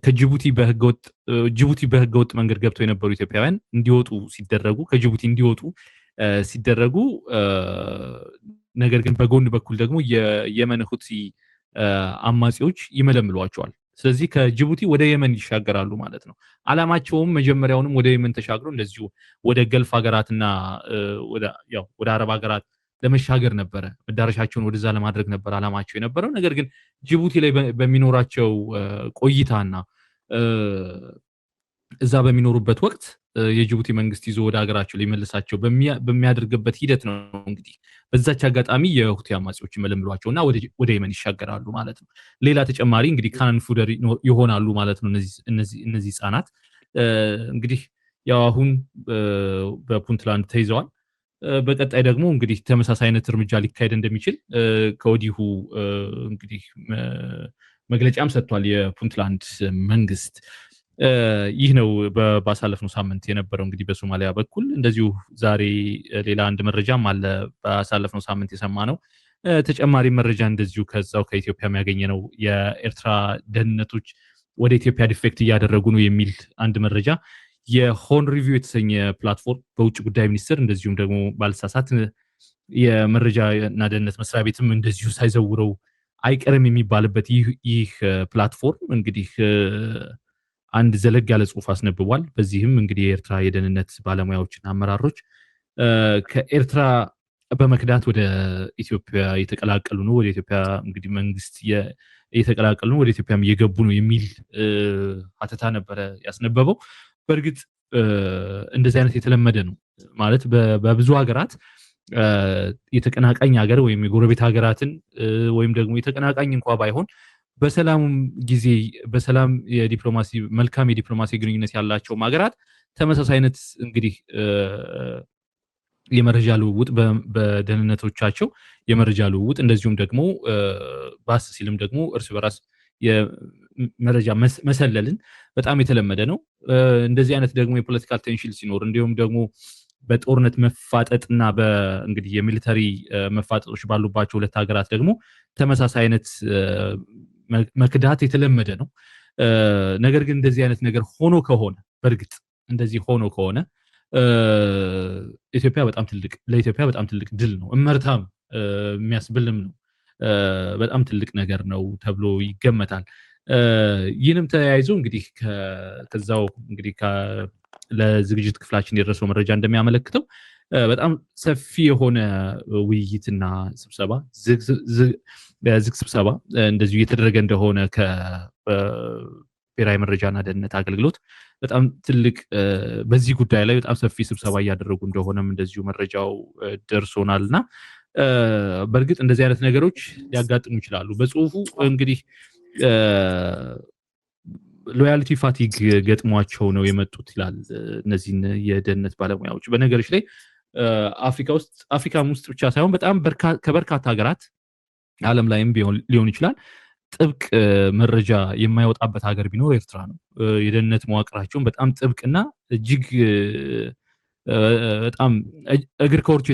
A: ከጅቡቲ በህገወጥ መንገድ ገብተው የነበሩ ኢትዮጵያውያን እንዲወጡ ሲደረጉ ከጅቡቲ እንዲወጡ ሲደረጉ፣ ነገር ግን በጎን በኩል ደግሞ የየመን ሁቲ አማጺዎች ይመለምሏቸዋል። ስለዚህ ከጅቡቲ ወደ የመን ይሻገራሉ ማለት ነው። አላማቸውም መጀመሪያውንም ወደ የመን ተሻግሮ እንደዚሁ ወደ ገልፍ ሀገራትና ወደ አረብ ሀገራት ለመሻገር ነበረ። መዳረሻቸውን ወደዛ ለማድረግ ነበር አላማቸው የነበረው። ነገር ግን ጅቡቲ ላይ በሚኖራቸው ቆይታና እዛ በሚኖሩበት ወቅት የጅቡቲ መንግስት ይዞ ወደ ሀገራቸው ሊመልሳቸው በሚያደርግበት ሂደት ነው እንግዲህ በዛች አጋጣሚ የሁቲ አማጺዎች ይመለምሏቸውና ወደ የመን ይሻገራሉ ማለት ነው። ሌላ ተጨማሪ እንግዲህ ካናን ፉደር ይሆናሉ ማለት ነው እነዚህ ህጻናት። እንግዲህ ያው አሁን በፑንትላንድ ተይዘዋል። በቀጣይ ደግሞ እንግዲህ ተመሳሳይ አይነት እርምጃ ሊካሄድ እንደሚችል ከወዲሁ እንግዲህ መግለጫም ሰጥቷል የፑንትላንድ መንግስት። ይህ ነው ባሳለፍነው ሳምንት የነበረው እንግዲህ በሶማሊያ በኩል። እንደዚሁ ዛሬ ሌላ አንድ መረጃም አለ ባሳለፍነው ሳምንት የሰማነው ተጨማሪ መረጃ እንደዚሁ ከዛው ከኢትዮጵያ ያገኘነው የኤርትራ ደህንነቶች ወደ ኢትዮጵያ ዲፌክት እያደረጉ ነው የሚል አንድ መረጃ የሆን ሪቪው የተሰኘ ፕላትፎርም በውጭ ጉዳይ ሚኒስቴር እንደዚሁም ደግሞ ባልሳሳት የመረጃና ደህንነት መስሪያ ቤትም እንደዚሁ ሳይዘውረው አይቀርም የሚባልበት ይህ ፕላትፎርም እንግዲህ አንድ ዘለግ ያለ ጽሁፍ አስነብቧል። በዚህም እንግዲህ የኤርትራ የደህንነት ባለሙያዎችና አመራሮች ከኤርትራ በመክዳት ወደ ኢትዮጵያ የተቀላቀሉ ነው፣ ወደ ኢትዮጵያ እንግዲህ መንግስት የተቀላቀሉ ነው፣ ወደ ኢትዮጵያም እየገቡ ነው የሚል ሀተታ ነበረ ያስነበበው። በእርግጥ እንደዚህ አይነት የተለመደ ነው ማለት በብዙ ሀገራት የተቀናቃኝ ሀገር ወይም የጎረቤት ሀገራትን ወይም ደግሞ የተቀናቃኝ እንኳ ባይሆን በሰላም ጊዜ በሰላም መልካም የዲፕሎማሲ ግንኙነት ያላቸው ሀገራት ተመሳሳይ አይነት እንግዲህ የመረጃ ልውውጥ በደህንነቶቻቸው የመረጃ ልውውጥ እንደዚሁም ደግሞ ባስ ሲልም ደግሞ እርስ በራስ የመረጃ መሰለልን በጣም የተለመደ ነው። እንደዚህ አይነት ደግሞ የፖለቲካል ቴንሽን ሲኖር እንዲሁም ደግሞ በጦርነት መፋጠጥና በእንግዲህ የሚሊተሪ መፋጠጦች ባሉባቸው ሁለት ሀገራት ደግሞ ተመሳሳይ አይነት መክዳት የተለመደ ነው። ነገር ግን እንደዚህ አይነት ነገር ሆኖ ከሆነ በእርግጥ እንደዚህ ሆኖ ከሆነ ኢትዮጵያ በጣም ትልቅ ለኢትዮጵያ በጣም ትልቅ ድል ነው፣ እመርታም የሚያስብልም ነው። በጣም ትልቅ ነገር ነው ተብሎ ይገመታል። ይህንም ተያይዞ እንግዲህ ከዛው እንግዲህ ለዝግጅት ክፍላችን የደረሰው መረጃ እንደሚያመለክተው በጣም ሰፊ የሆነ ውይይትና ስብሰባ ዝግ ስብሰባ እንደዚሁ እየተደረገ እንደሆነ ከብሔራዊ መረጃና ደህንነት አገልግሎት በጣም ትልቅ በዚህ ጉዳይ ላይ በጣም ሰፊ ስብሰባ እያደረጉ እንደሆነም እንደዚሁ መረጃው ደርሶናልና በእርግጥ እንደዚህ አይነት ነገሮች ሊያጋጥሙ ይችላሉ። በጽሁፉ እንግዲህ ሎያሊቲ ፋቲግ ገጥሟቸው ነው የመጡት ይላል እነዚህን የደህንነት ባለሙያዎች። በነገሮች ላይ አፍሪካም ውስጥ ብቻ ሳይሆን በጣም ከበርካታ ሀገራት ዓለም ላይም ሊሆን ይችላል ጥብቅ መረጃ የማይወጣበት ሀገር ቢኖር ኤርትራ ነው። የደህንነት መዋቅራቸውን በጣም ጥብቅና እጅግ በጣም እግር ከወርች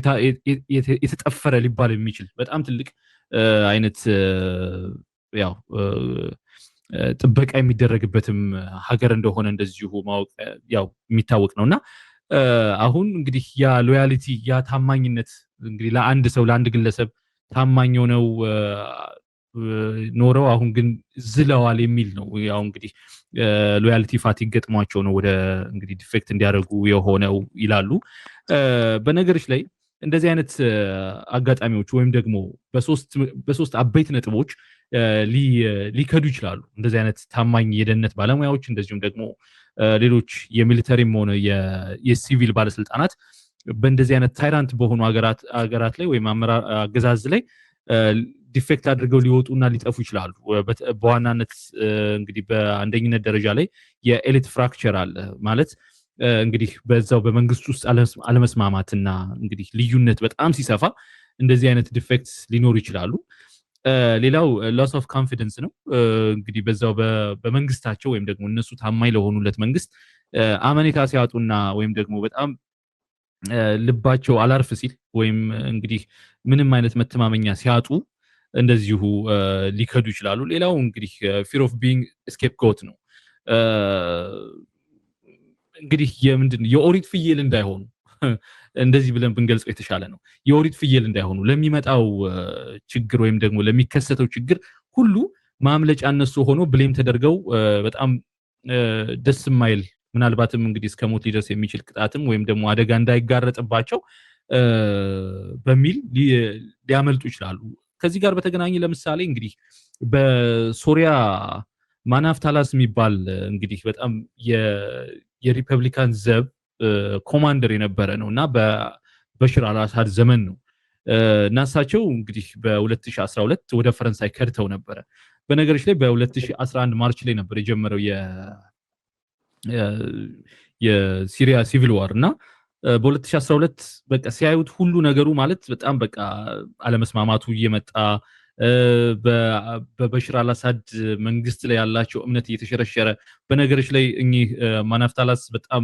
A: የተጠፈረ ሊባል የሚችል በጣም ትልቅ አይነት ያው ጥበቃ የሚደረግበትም ሀገር እንደሆነ እንደዚሁ ማወቅ ያው የሚታወቅ ነውና አሁን እንግዲህ ያ ሎያሊቲ ያ ታማኝነት እንግዲህ ለአንድ ሰው ለአንድ ግለሰብ ታማኝ ሆነው ኖረው አሁን ግን ዝለዋል የሚል ነው። ያው እንግዲህ ሎያሊቲ ፋቲግ ገጥሟቸው ነው ወደ እንግዲህ ዲፌክት እንዲያደርጉ የሆነው ይላሉ። በነገሮች ላይ እንደዚህ አይነት አጋጣሚዎች ወይም ደግሞ በሶስት አበይት ነጥቦች ሊከዱ ይችላሉ። እንደዚህ አይነት ታማኝ የደህንነት ባለሙያዎች እንደዚሁም ደግሞ ሌሎች የሚሊተሪም ሆነ የሲቪል ባለስልጣናት በእንደዚህ አይነት ታይራንት በሆኑ ሀገራት ላይ ወይም አገዛዝ ላይ ዲፌክት አድርገው ሊወጡና ሊጠፉ ይችላሉ። በዋናነት እንግዲህ በአንደኝነት ደረጃ ላይ የኤሊት ፍራክቸር አለ ማለት እንግዲህ በዛው በመንግስት ውስጥ አለመስማማትና እንግዲህ ልዩነት በጣም ሲሰፋ እንደዚህ አይነት ዲፌክትስ ሊኖሩ ይችላሉ። ሌላው ሎስ ኦፍ ኮንፊደንስ ነው። እንግዲህ በዛው በመንግስታቸው ወይም ደግሞ እነሱ ታማኝ ለሆኑለት መንግስት አመኔታ ሲያጡና ወይም ደግሞ በጣም ልባቸው አላርፍ ሲል ወይም እንግዲህ ምንም አይነት መተማመኛ ሲያጡ እንደዚሁ ሊከዱ ይችላሉ። ሌላው እንግዲህ ፊር ኦፍ ቢንግ ስኬፕጎት ነው። እንግዲህ የኦሪት ፍየል እንዳይሆኑ እንደዚህ ብለን ብንገልጸው የተሻለ ነው። የኦሪት ፍየል እንዳይሆኑ ለሚመጣው ችግር ወይም ደግሞ ለሚከሰተው ችግር ሁሉ ማምለጫ እነሱ ሆኖ ብሌም ተደርገው በጣም ደስ የማይል ምናልባትም እንግዲህ እስከ ሞት ሊደርስ የሚችል ቅጣትም ወይም ደግሞ አደጋ እንዳይጋረጥባቸው በሚል ሊያመልጡ ይችላሉ። ከዚህ ጋር በተገናኘ ለምሳሌ እንግዲህ በሶሪያ ማናፍታላስ የሚባል እንግዲህ በጣም የሪፐብሊካን ዘብ ኮማንደር የነበረ ነው እና በበሽር አልአሳድ ዘመን ነው እና እሳቸው እንግዲህ በ2012 ወደ ፈረንሳይ ከድተው ነበረ። በነገሮች ላይ በ2011 ማርች ላይ ነበር የጀመረው የሲሪያ ሲቪል ዋር እና በ2012 በቃ ሲያዩት ሁሉ ነገሩ ማለት በጣም በቃ አለመስማማቱ እየመጣ በበሽር አልአሳድ መንግስት ላይ ያላቸው እምነት እየተሸረሸረ በነገሮች ላይ እኚህ ማናፍታላስ በጣም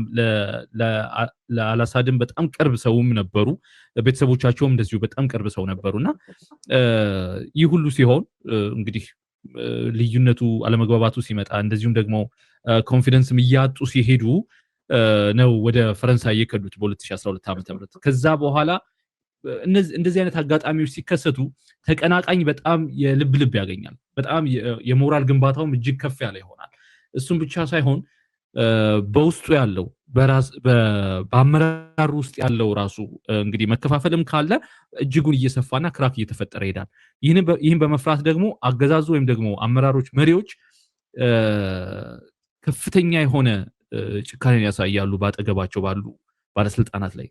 A: ለአልአሳድም በጣም ቅርብ ሰውም ነበሩ። ቤተሰቦቻቸውም እንደዚሁ በጣም ቅርብ ሰው ነበሩና ይህ ሁሉ ሲሆን እንግዲህ ልዩነቱ አለመግባባቱ ሲመጣ እንደዚሁም ደግሞ ኮንፊደንስም እያጡ ሲሄዱ ነው ወደ ፈረንሳይ የከዱት በ2012 ዓ.ም። ከዛ በኋላ እንደዚህ አይነት አጋጣሚዎች ሲከሰቱ ተቀናቃኝ በጣም የልብ ያገኛል። በጣም የሞራል ግንባታውም እጅግ ከፍ ያለ ይሆናል። እሱም ብቻ ሳይሆን በውስጡ ያለው በአመራሩ ውስጥ ያለው ራሱ እንግዲህ መከፋፈልም ካለ እጅጉን እየሰፋና ክራክ እየተፈጠረ ይሄዳል። ይህን በመፍራት ደግሞ አገዛዙ ወይም ደግሞ አመራሮች መሪዎች ከፍተኛ የሆነ ጭካኔን ያሳያሉ ባጠገባቸው ባሉ ባለስልጣናት ላይ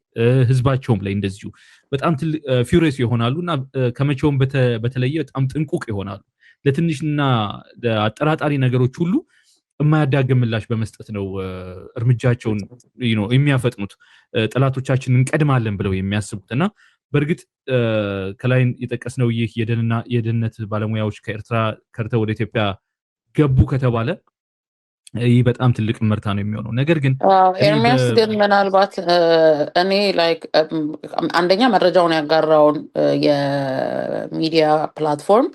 A: ህዝባቸውም ላይ እንደዚሁ በጣም ፊውሪየስ ይሆናሉ እና ከመቼውም በተለየ በጣም ጥንቁቅ ይሆናሉ። ለትንሽና አጠራጣሪ ነገሮች ሁሉ የማያዳግም ምላሽ በመስጠት ነው እርምጃቸውን የሚያፈጥኑት ጠላቶቻችንን እንቀድማለን ብለው የሚያስቡት እና በእርግጥ ከላይ የጠቀስነው ይህ የደህንነት ባለሙያዎች ከኤርትራ ከርተው ወደ ኢትዮጵያ ገቡ ከተባለ ይህ በጣም ትልቅ ምርታ ነው የሚሆነው። ነገር ግን
B: ኤርሚያስ ግን ምናልባት እኔ ላይክ አንደኛ መረጃውን ያጋራውን የሚዲያ ፕላትፎርም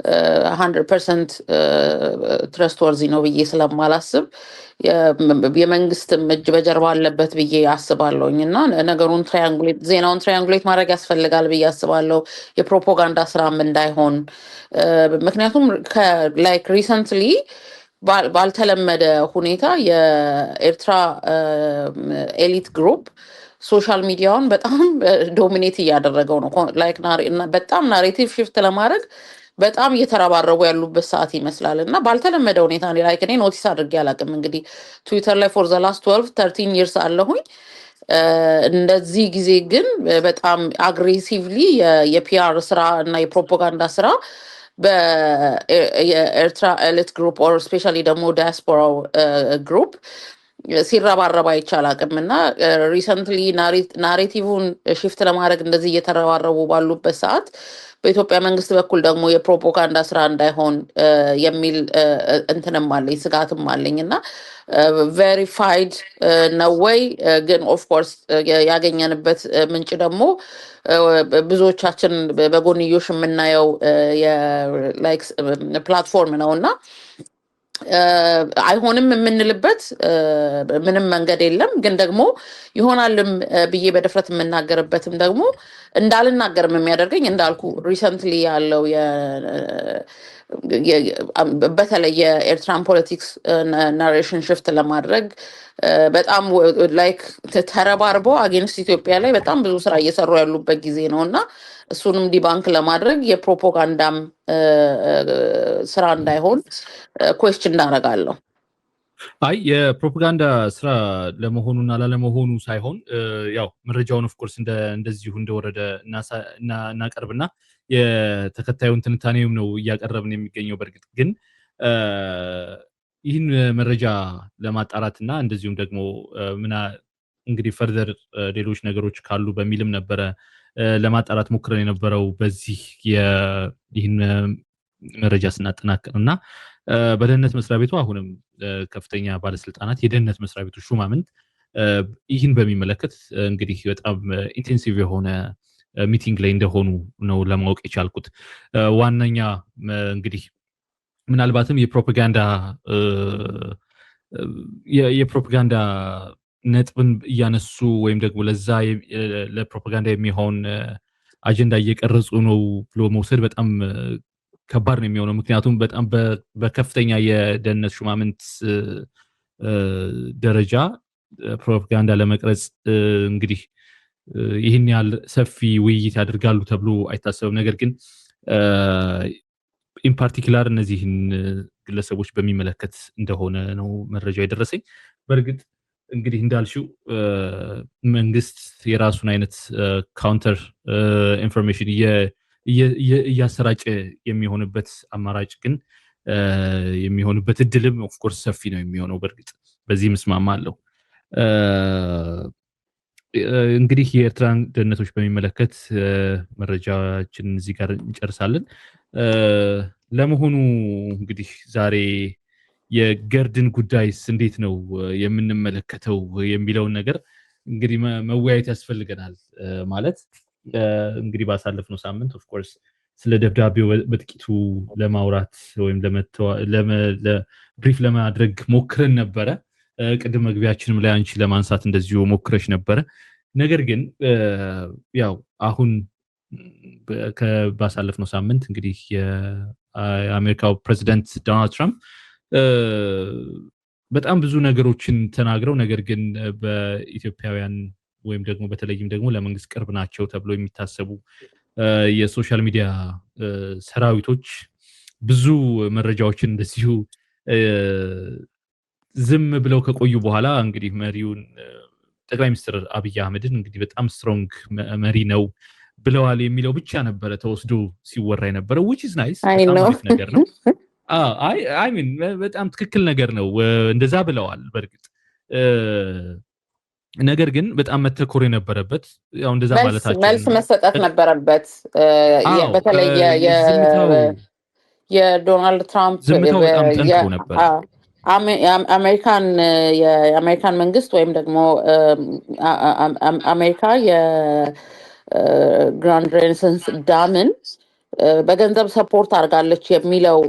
B: 100% ትረስትወርዚ ነው ብዬ ስለማላስብ የመንግስትም እጅ በጀርባ አለበት ብዬ አስባለሁኝ እና ነገሩን ዜናውን ትራያንጉሌት ማድረግ ያስፈልጋል ብዬ አስባለሁ። የፕሮፓጋንዳ ስራም እንዳይሆን ምክንያቱም ላይክ ሪሰንትሊ ባልተለመደ ሁኔታ የኤርትራ ኤሊት ግሩፕ ሶሻል ሚዲያውን በጣም ዶሚኔት እያደረገው ነው። ላይክ በጣም ናሬቲቭ ሽፍት ለማድረግ በጣም እየተረባረቡ ያሉበት ሰዓት ይመስላል እና ባልተለመደ ሁኔታ ላይክ እኔ ኖቲስ አድርጌ አላውቅም። እንግዲህ ትዊተር ላይ ፎር ዘ ላስት 13 ይርስ አለሁኝ። እንደዚህ ጊዜ ግን በጣም አግሬሲቭሊ የፒአር ስራ እና የፕሮፓጋንዳ ስራ በኤርትራ ኤሊት ግሩፕ ኦር ስፔሻሊ ደግሞ ዳያስፖራው ግሩፕ ሲረባረባ አይቻላቅም እና ሪሰንትሊ ናሬቲቭን ሽፍት ለማድረግ እንደዚህ እየተረባረቡ ባሉበት ሰዓት በኢትዮጵያ መንግስት በኩል ደግሞ የፕሮፓጋንዳ ስራ እንዳይሆን የሚል እንትንም አለኝ ስጋትም አለኝ እና ቬሪፋይድ ነው ወይ ግን ኦፍኮርስ ያገኘንበት ምንጭ ደግሞ ብዙዎቻችን በጎንዮሽ የምናየው ፕላትፎርም ነው እና አይሆንም የምንልበት ምንም መንገድ የለም። ግን ደግሞ ይሆናልም ብዬ በድፍረት የምናገርበትም ደግሞ እንዳልናገርም የሚያደርገኝ እንዳልኩ ሪሰንትሊ ያለው በተለይ የኤርትራን ፖለቲክስ ናሬሽን ሽፍት ለማድረግ በጣም ላይክ ተረባርበው አጌንስት ኢትዮጵያ ላይ በጣም ብዙ ስራ እየሰሩ ያሉበት ጊዜ ነው እና እሱንም ዲባንክ ለማድረግ የፕሮፓጋንዳም ስራ እንዳይሆን ኩዌስችን እናደርጋለሁ።
A: አይ የፕሮፓጋንዳ ስራ ለመሆኑና ላለመሆኑ ሳይሆን ያው መረጃውን ኦፍኮርስ እንደዚሁ እንደወረደ እናቀርብና የተከታዩን ትንታኔውም ነው እያቀረብን የሚገኘው። በእርግጥ ግን ይህን መረጃ ለማጣራትና እንደዚሁም ደግሞ እንግዲህ ፈርደር ሌሎች ነገሮች ካሉ በሚልም ነበረ ለማጣራት ሞክረን የነበረው በዚህ ይህን መረጃ ስናጠናቅር እና በደህንነት መስሪያ ቤቱ አሁንም ከፍተኛ ባለስልጣናት የደህንነት መስሪያ ቤቱ ሹማምንት ይህን በሚመለከት እንግዲህ በጣም ኢንቴንሲቭ የሆነ ሚቲንግ ላይ እንደሆኑ ነው ለማወቅ የቻልኩት። ዋነኛ እንግዲህ ምናልባትም የፕሮፓጋንዳ ነጥብን እያነሱ ወይም ደግሞ ለዛ ለፕሮፓጋንዳ የሚሆን አጀንዳ እየቀረጹ ነው ብሎ መውሰድ በጣም ከባድ ነው የሚሆነው። ምክንያቱም በጣም በከፍተኛ የደህንነት ሹማምንት ደረጃ ፕሮፓጋንዳ ለመቅረጽ እንግዲህ ይህን ያህል ሰፊ ውይይት ያደርጋሉ ተብሎ አይታሰብም። ነገር ግን ኢን ፓርቲኩላር እነዚህን ግለሰቦች በሚመለከት እንደሆነ ነው መረጃው የደረሰኝ። በእርግጥ እንግዲህ እንዳልሽው መንግስት የራሱን አይነት ካውንተር ኢንፎርሜሽን እያሰራጨ የሚሆንበት አማራጭ ግን የሚሆንበት እድልም ኦፍኮርስ ሰፊ ነው የሚሆነው። በእርግጥ በዚህ ምስማማለሁ። እንግዲህ የኤርትራን ደህንነቶች በሚመለከት መረጃችን እዚህ ጋር እንጨርሳለን። ለመሆኑ እንግዲህ ዛሬ የገርድን ጉዳይስ እንዴት ነው የምንመለከተው የሚለውን ነገር እንግዲህ መወያየት ያስፈልገናል። ማለት እንግዲህ ባሳለፍነው ሳምንት ኦፍኮርስ ስለ ደብዳቤው በጥቂቱ ለማውራት ወይም ብሪፍ ለማድረግ ሞክረን ነበረ። ቅድም መግቢያችንም ላይ አንቺ ለማንሳት እንደዚሁ ሞክረሽ ነበረ። ነገር ግን ያው አሁን ባሳለፍነው ሳምንት እንግዲህ የአሜሪካው ፕሬዚደንት ዶናልድ ትራምፕ በጣም ብዙ ነገሮችን ተናግረው ነገር ግን በኢትዮጵያውያን ወይም ደግሞ በተለይም ደግሞ ለመንግስት ቅርብ ናቸው ተብሎ የሚታሰቡ የሶሻል ሚዲያ ሰራዊቶች ብዙ መረጃዎችን እንደዚሁ ዝም ብለው ከቆዩ በኋላ እንግዲህ መሪውን ጠቅላይ ሚኒስትር አብይ አህመድን እንግዲህ በጣም ስትሮንግ መሪ ነው ብለዋል የሚለው ብቻ ነበረ ተወስዶ ሲወራ የነበረው which is nice በጣም አሪፍ ነገር ነው። አይ ሚን በጣም ትክክል ነገር ነው እንደዛ ብለዋል። በእርግጥ ነገር ግን በጣም መተኮር የነበረበት ያው እንደዛ ማለታችን
B: መልስ መሰጠት ነበረበት። በተለይ የዶናልድ ትራምፕ
A: ዝምታው በጣም ጠንክሮ ነበር።
B: የአሜሪካን መንግስት ወይም ደግሞ አሜሪካ የግራንድ ሬኔሳንስ ዳምን በገንዘብ ሰፖርት አድርጋለች የሚለው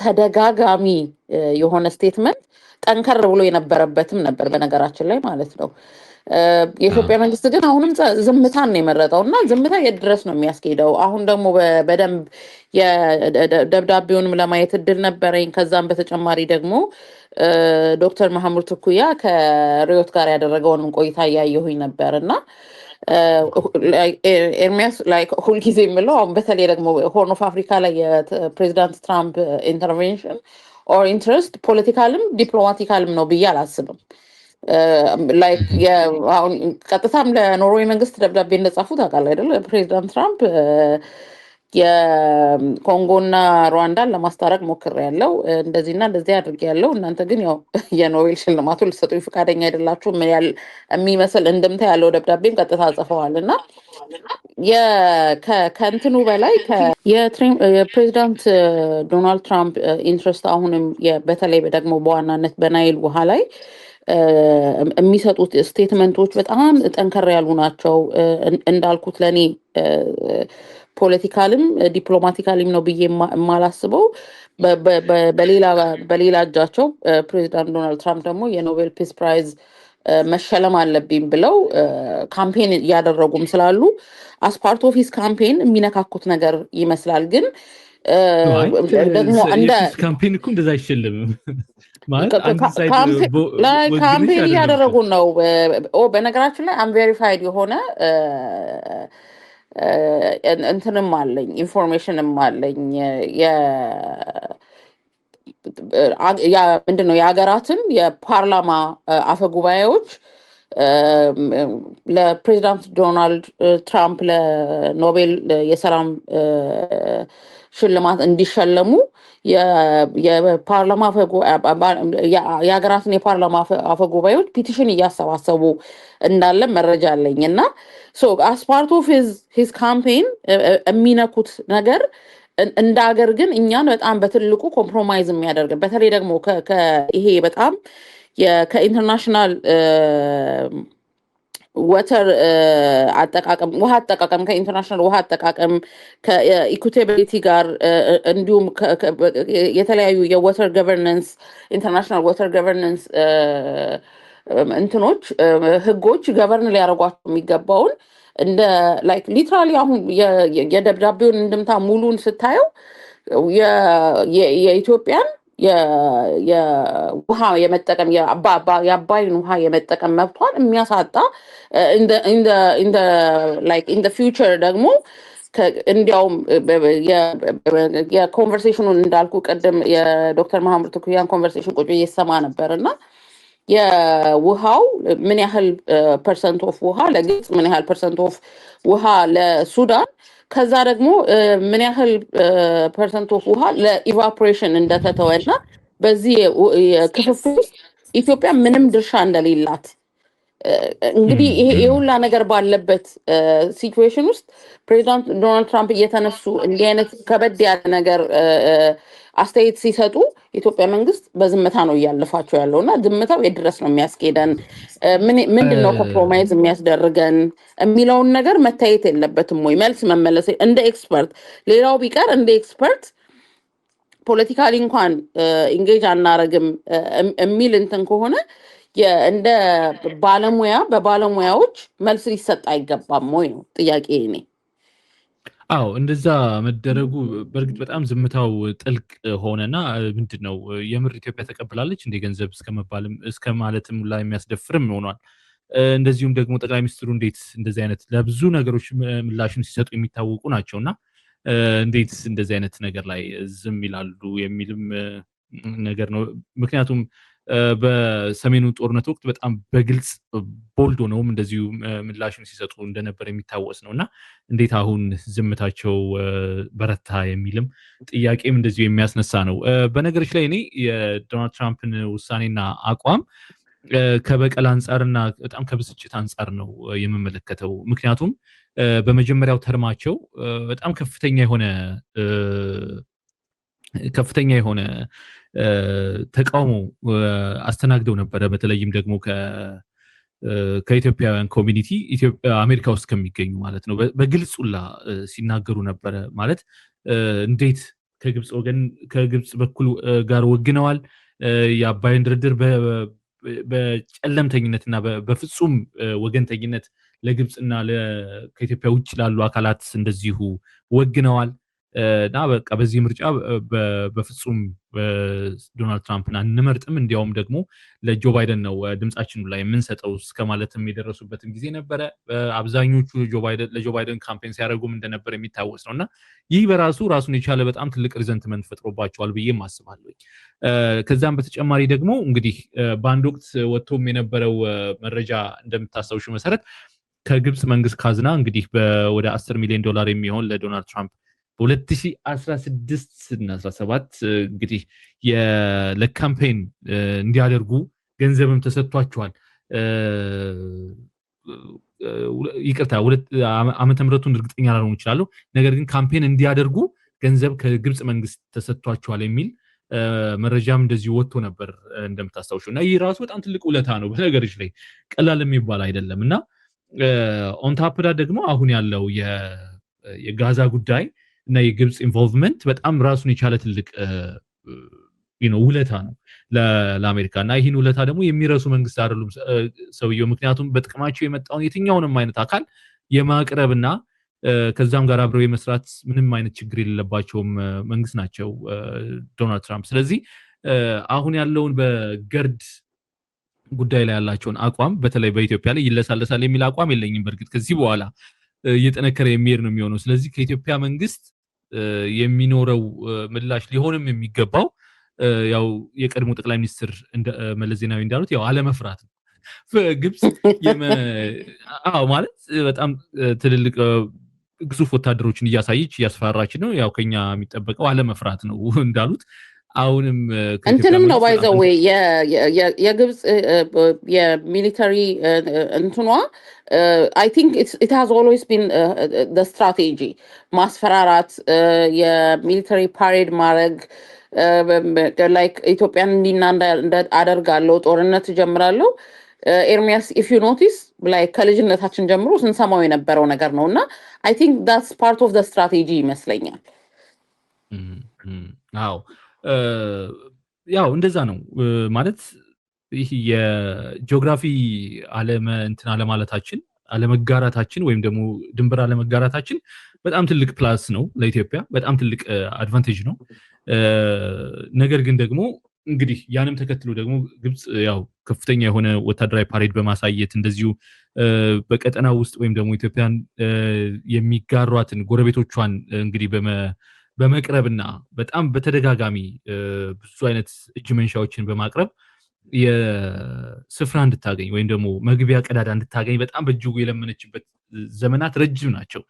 B: ተደጋጋሚ የሆነ ስቴትመንት ጠንከር ብሎ የነበረበትም ነበር በነገራችን ላይ ማለት ነው። የኢትዮጵያ መንግስት ግን አሁንም ዝምታን ነው የመረጠው እና ዝምታ የት ድረስ ነው የሚያስኬደው? አሁን ደግሞ በደንብ የደብዳቤውንም ለማየት እድል ነበረኝ። ከዛም በተጨማሪ ደግሞ ዶክተር መሐሙድ ትኩያ ከሪዮት ጋር ያደረገውንም ቆይታ እያየሁኝ ነበር እና ኤርሚያስ ላይ ሁልጊዜ የምለው አሁን በተለይ ደግሞ ሆርን ኦፍ አፍሪካ ላይ የፕሬዚዳንት ትራምፕ ኢንተርቬንሽን ኦር ኢንትረስት ፖለቲካልም ዲፕሎማቲካልም ነው ብዬ አላስብም። ላይክ አሁን ቀጥታም ለኖርዌይ መንግስት ደብዳቤ እንደጻፉ ታውቃለህ አይደል? ፕሬዚዳንት ትራምፕ የኮንጎና ሩዋንዳን ለማስታረቅ ሞክሬያለሁ፣ እንደዚህና እንደዚህ አድርጌያለሁ፣ እናንተ ግን ያው የኖቤል ሽልማቱን ልትሰጡኝ ፈቃደኛ አይደላችሁም የሚመስል እንድምታ ያለው ደብዳቤም ቀጥታ ጽፈዋል እና ከእንትኑ በላይ የፕሬዚዳንት ዶናልድ ትራምፕ ኢንትረስት አሁንም በተለይ ደግሞ በዋናነት በናይል ውሃ ላይ የሚሰጡት ስቴትመንቶች በጣም ጠንከር ያሉ ናቸው። እንዳልኩት ለእኔ ፖለቲካልም ዲፕሎማቲካልም ነው ብዬ የማላስበው። በሌላ እጃቸው ፕሬዚዳንት ዶናልድ ትራምፕ ደግሞ የኖቤል ፒስ ፕራይዝ መሸለም አለብኝ ብለው ካምፔን እያደረጉም ስላሉ አስፓርት ኦፊስ ካምፔን የሚነካኩት ነገር ይመስላል። ግን
A: ደግሞ ካምፔን እኮ እንደዛ አይሸልምም
B: ካምፔን እያደረጉ ነው። በነገራችን ላይ አንቬሪፋይድ የሆነ እንትንም አለኝ ኢንፎርሜሽንም አለኝ። ምንድነው የሀገራትን የፓርላማ አፈጉባኤዎች ለፕሬዚዳንት ዶናልድ ትራምፕ ለኖቤል የሰላም ሽልማት እንዲሸለሙ የሀገራትን የፓርላማ አፈጉባኤዎች ፒቲሽን እያሰባሰቡ እንዳለ መረጃ አለኝ እና አስፓርት ኦፍ ሂዝ ካምፔን የሚነኩት ነገር እንደ ሀገር ግን እኛን በጣም በትልቁ ኮምፕሮማይዝ የሚያደርግ በተለይ ደግሞ ይሄ በጣም ከኢንተርናሽናል ወተር አጠቃቀም ውሃ አጠቃቀም ከኢንተርናሽናል ውሃ አጠቃቀም ከኢኩቴቢሊቲ ጋር እንዲሁም የተለያዩ የወተር ገቨርነንስ ኢንተርናሽናል ወተር ገቨርነንስ እንትኖች ህጎች ገቨርን ሊያደርጓቸው የሚገባውን እንደ ላይክ ሊትራሊ አሁን የደብዳቤውን እንድምታ ሙሉን ስታየው የኢትዮጵያን የውሃ የመጠቀም የአባይን ውሃ የመጠቀም መብቷን የሚያሳጣ ኢን ፊውቸር ደግሞ እንዲያውም የኮንቨርሴሽኑን እንዳልኩ ቅድም የዶክተር መሐሙድ ትኩያን ኮንቨርሴሽን ቁጭ እየሰማ ነበር እና የውሃው ምን ያህል ፐርሰንት ኦፍ ውሃ ለግብፅ፣ ምን ያህል ፐርሰንት ኦፍ ውሃ ለሱዳን፣ ከዛ ደግሞ ምን ያህል ፐርሰንት ኦፍ ውሃ ለኢቫፖሬሽን እንደተተወና በዚህ ክፍፍል ውስጥ ኢትዮጵያ ምንም ድርሻ እንደሌላት እንግዲህ ይሄ ሁላ ነገር ባለበት ሲቹዌሽን ውስጥ ፕሬዚዳንት ዶናልድ ትራምፕ እየተነሱ እንዲህ አይነት ከበድ ያለ ነገር አስተያየት ሲሰጡ የኢትዮጵያ መንግስት በዝምታ ነው እያለፋቸው ያለው እና ዝምታው የድረስ ነው የሚያስኬደን ምንድነው ኮምፕሮማይዝ የሚያስደርገን የሚለውን ነገር መታየት የለበትም ወይ? መልስ መመለስ እንደ ኤክስፐርት ሌላው ቢቀር እንደ ኤክስፐርት ፖለቲካሊ እንኳን ኢንጌጅ አናረግም የሚል እንትን ከሆነ እንደ ባለሙያ በባለሙያዎች መልስ ሊሰጥ አይገባም ወይ ነው ጥያቄ እኔ።
A: አዎ እንደዛ መደረጉ በእርግጥ በጣም ዝምታው ጥልቅ ሆነና ምንድነው የምር ኢትዮጵያ ተቀብላለች እንደ ገንዘብ እስከመባልም እስከማለትም ላይ የሚያስደፍርም ሆኗል። እንደዚሁም ደግሞ ጠቅላይ ሚኒስትሩ እንዴት እንደዚህ አይነት ለብዙ ነገሮች ምላሽን ሲሰጡ የሚታወቁ ናቸውና እንዴት እንደዚህ አይነት ነገር ላይ ዝም ይላሉ የሚልም ነገር ነው። ምክንያቱም በሰሜኑ ጦርነት ወቅት በጣም በግልጽ ቦልድ ሆነውም እንደዚሁ ምላሽን ሲሰጡ እንደነበር የሚታወስ ነውና እንዴት አሁን ዝምታቸው በረታ የሚልም ጥያቄም እንደዚሁ የሚያስነሳ ነው። በነገሮች ላይ እኔ የዶናልድ ትራምፕን ውሳኔና አቋም ከበቀል አንጻርና በጣም ከብስጭት አንጻር ነው የምመለከተው። ምክንያቱም በመጀመሪያው ተርማቸው በጣም ከፍተኛ የሆነ ተቃውሞ አስተናግደው ነበረ። በተለይም ደግሞ ከኢትዮጵያውያን ኮሚኒቲ አሜሪካ ውስጥ ከሚገኙ ማለት ነው በግልጹላ ሲናገሩ ነበረ። ማለት እንዴት ከግብጽ በኩል ጋር ወግነዋል። የአባይን ድርድር በጨለምተኝነትና በፍጹም ወገንተኝነት ለግብጽና ከኢትዮጵያ ውጭ ላሉ አካላት እንደዚሁ ወግነዋል። እና በቃ በዚህ ምርጫ በፍጹም ዶናልድ ትራምፕን አንመርጥም፣ እንዲያውም ደግሞ ለጆ ባይደን ነው ድምጻችን ላይ የምንሰጠው እስከማለትም የደረሱበትም ጊዜ ነበረ። አብዛኞቹ ለጆ ባይደን ካምፔን ሲያደርጉም እንደነበር የሚታወስ ነውና ይህ በራሱ ራሱን የቻለ በጣም ትልቅ ሪዘንትመንት ፈጥሮባቸዋል ብዬም አስባለሁ። ከዛም በተጨማሪ ደግሞ እንግዲህ በአንድ ወቅት ወጥቶም የነበረው መረጃ እንደምታስታውሹ መሰረት ከግብጽ መንግስት ካዝና እንግዲህ ወደ $10 ሚሊዮን የሚሆን ለዶናልድ ትራምፕ በ2016 እና 17 እንግዲህ ለካምፔን እንዲያደርጉ ገንዘብም ተሰጥቷቸዋል። ይቅርታ ዓመተ ምህረቱን እርግጠኛ ላልሆን ይችላል፣ ነገር ግን ካምፔን እንዲያደርጉ ገንዘብ ከግብጽ መንግስት ተሰጥቷቸዋል የሚል መረጃም እንደዚህ ወጥቶ ነበር እንደምታስታውሹ። እና ይህ ራሱ በጣም ትልቅ ውለታ ነው በነገሮች ላይ ቀላል የሚባል አይደለም። እና ኦንታፕዳ ደግሞ አሁን ያለው የጋዛ ጉዳይ እና የግብጽ ኢንቮልቭመንት በጣም ራሱን የቻለ ትልቅ ውለታ ነው ለአሜሪካ። እና ይህን ውለታ ደግሞ የሚረሱ መንግስት አይደሉም ሰውየው። ምክንያቱም በጥቅማቸው የመጣውን የትኛውንም አይነት አካል የማቅረብና ከዛም ጋር አብረው የመስራት ምንም አይነት ችግር የሌለባቸውም መንግስት ናቸው ዶናልድ ትራምፕ። ስለዚህ አሁን ያለውን በገርድ ጉዳይ ላይ ያላቸውን አቋም በተለይ በኢትዮጵያ ላይ ይለሳለሳል የሚል አቋም የለኝም። በእርግጥ ከዚህ በኋላ እየጠነከረ የሚሄድ ነው የሚሆነው። ስለዚህ ከኢትዮጵያ መንግስት የሚኖረው ምላሽ ሊሆንም የሚገባው ያው የቀድሞ ጠቅላይ ሚኒስትር መለስ ዜናዊ እንዳሉት ያው አለመፍራት ነው። ግብጽ ማለት በጣም ትልልቅ ግዙፍ ወታደሮችን እያስፈራራች ነው። ያው ከኛ የሚጠበቀው አለመፍራት ነው እንዳሉት አሁንም
B: እንትንም ነው ባይዘው የግብጽ የሚሊተሪ እንትኗ I think it has always been the strategy ማስፈራራት፣ የሚሊተሪ ፓሬድ ማድረግ ላይክ ኢትዮጵያን እንዲና አደርጋለሁ፣ ጦርነት ጀምራለሁ። ኤርሚያስ ኢፍ ዩ ኖቲስ ላይ ከልጅነታችን ጀምሮ ስንሰማው የነበረው ነገር ነው እና I think that's part of the strategy ይመስለኛል።
A: አዎ ያው እንደዛ ነው ማለት ይህ የጂኦግራፊ አለመጋራታችን ወይም ደግሞ ድንበር አለመጋራታችን በጣም ትልቅ ፕላስ ነው ለኢትዮጵያ፣ በጣም ትልቅ አድቫንቴጅ ነው። ነገር ግን ደግሞ እንግዲህ ያንም ተከትሎ ደግሞ ግብጽ ያው ከፍተኛ የሆነ ወታደራዊ ፓሬድ በማሳየት እንደዚሁ በቀጠናው ውስጥ ወይም ደግሞ ኢትዮጵያን የሚጋሯትን ጎረቤቶቿን እንግዲህ በመቅረብና በጣም በተደጋጋሚ ብዙ አይነት እጅ መንሻዎችን በማቅረብ የስፍራ እንድታገኝ ወይም ደግሞ መግቢያ ቀዳዳ እንድታገኝ በጣም በእጅጉ የለመነችበት ዘመናት ረጅም ናቸው።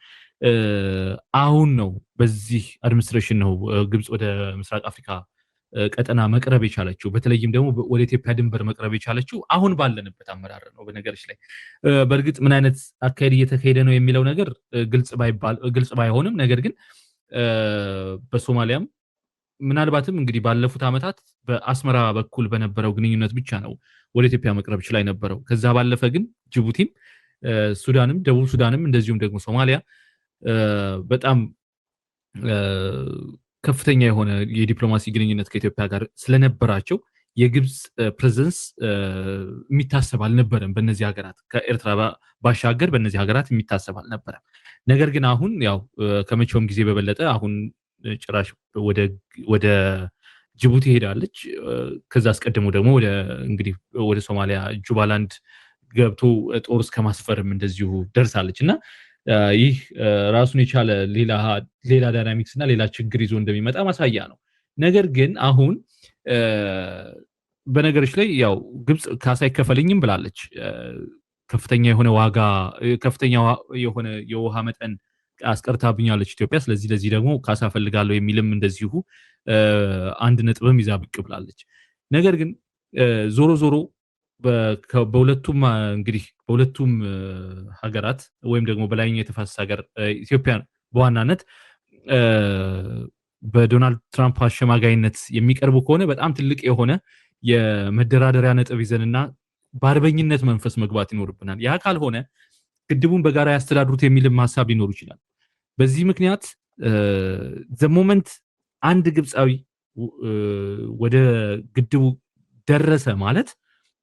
A: አሁን ነው በዚህ አድሚኒስትሬሽን ነው ግብጽ ወደ ምስራቅ አፍሪካ ቀጠና መቅረብ የቻለችው፣ በተለይም ደግሞ ወደ ኢትዮጵያ ድንበር መቅረብ የቻለችው አሁን ባለንበት አመራር ነው። በነገሮች ላይ በእርግጥ ምን አይነት አካሄድ እየተካሄደ ነው የሚለው ነገር ግልጽ ባይሆንም፣ ነገር ግን በሶማሊያም ምናልባትም እንግዲህ ባለፉት ዓመታት በአስመራ በኩል በነበረው ግንኙነት ብቻ ነው ወደ ኢትዮጵያ መቅረብ ይችላል የነበረው። ከዛ ባለፈ ግን ጅቡቲም፣ ሱዳንም፣ ደቡብ ሱዳንም እንደዚሁም ደግሞ ሶማሊያ በጣም ከፍተኛ የሆነ የዲፕሎማሲ ግንኙነት ከኢትዮጵያ ጋር ስለነበራቸው የግብጽ ፕሬዘንስ የሚታሰብ አልነበረም በእነዚህ ሀገራት። ከኤርትራ ባሻገር በእነዚህ ሀገራት የሚታሰብ አልነበረም። ነገር ግን አሁን ያው ከመቼውም ጊዜ በበለጠ አሁን ጭራሽ ወደ ጅቡቲ ሄዳለች። ከዛ አስቀድሞ ደግሞ እንግዲህ ወደ ሶማሊያ ጁባላንድ ገብቶ ጦር እስከ ማስፈርም እንደዚሁ ደርሳለች እና ይህ ራሱን የቻለ ሌላ ዳይናሚክስ እና ሌላ ችግር ይዞ እንደሚመጣ ማሳያ ነው። ነገር ግን አሁን በነገሮች ላይ ያው ግብጽ ካሳ ይከፈልኝም ብላለች። ከፍተኛ የሆነ የውሃ መጠን አስቀርታብኛለች ኢትዮጵያ፣ ስለዚህ ለዚህ ደግሞ ካሳ ፈልጋለሁ የሚልም እንደዚሁ አንድ ነጥብም ይዛ ብቅ ብላለች። ነገር ግን ዞሮ ዞሮ በሁለቱም ሀገራት ወይም ደግሞ በላይኛው የተፋሰስ ሀገር ኢትዮጵያ በዋናነት በዶናልድ ትራምፕ አሸማጋይነት የሚቀርቡ ከሆነ በጣም ትልቅ የሆነ የመደራደሪያ ነጥብ ይዘንና በአርበኝነት መንፈስ መግባት ይኖርብናል። ያ ካልሆነ ግድቡን በጋራ ያስተዳድሩት የሚልም ሐሳብ ሊኖር ይችላል። በዚህ ምክንያት ዘሞመንት አንድ ግብፃዊ ወደ ግድቡ ደረሰ ማለት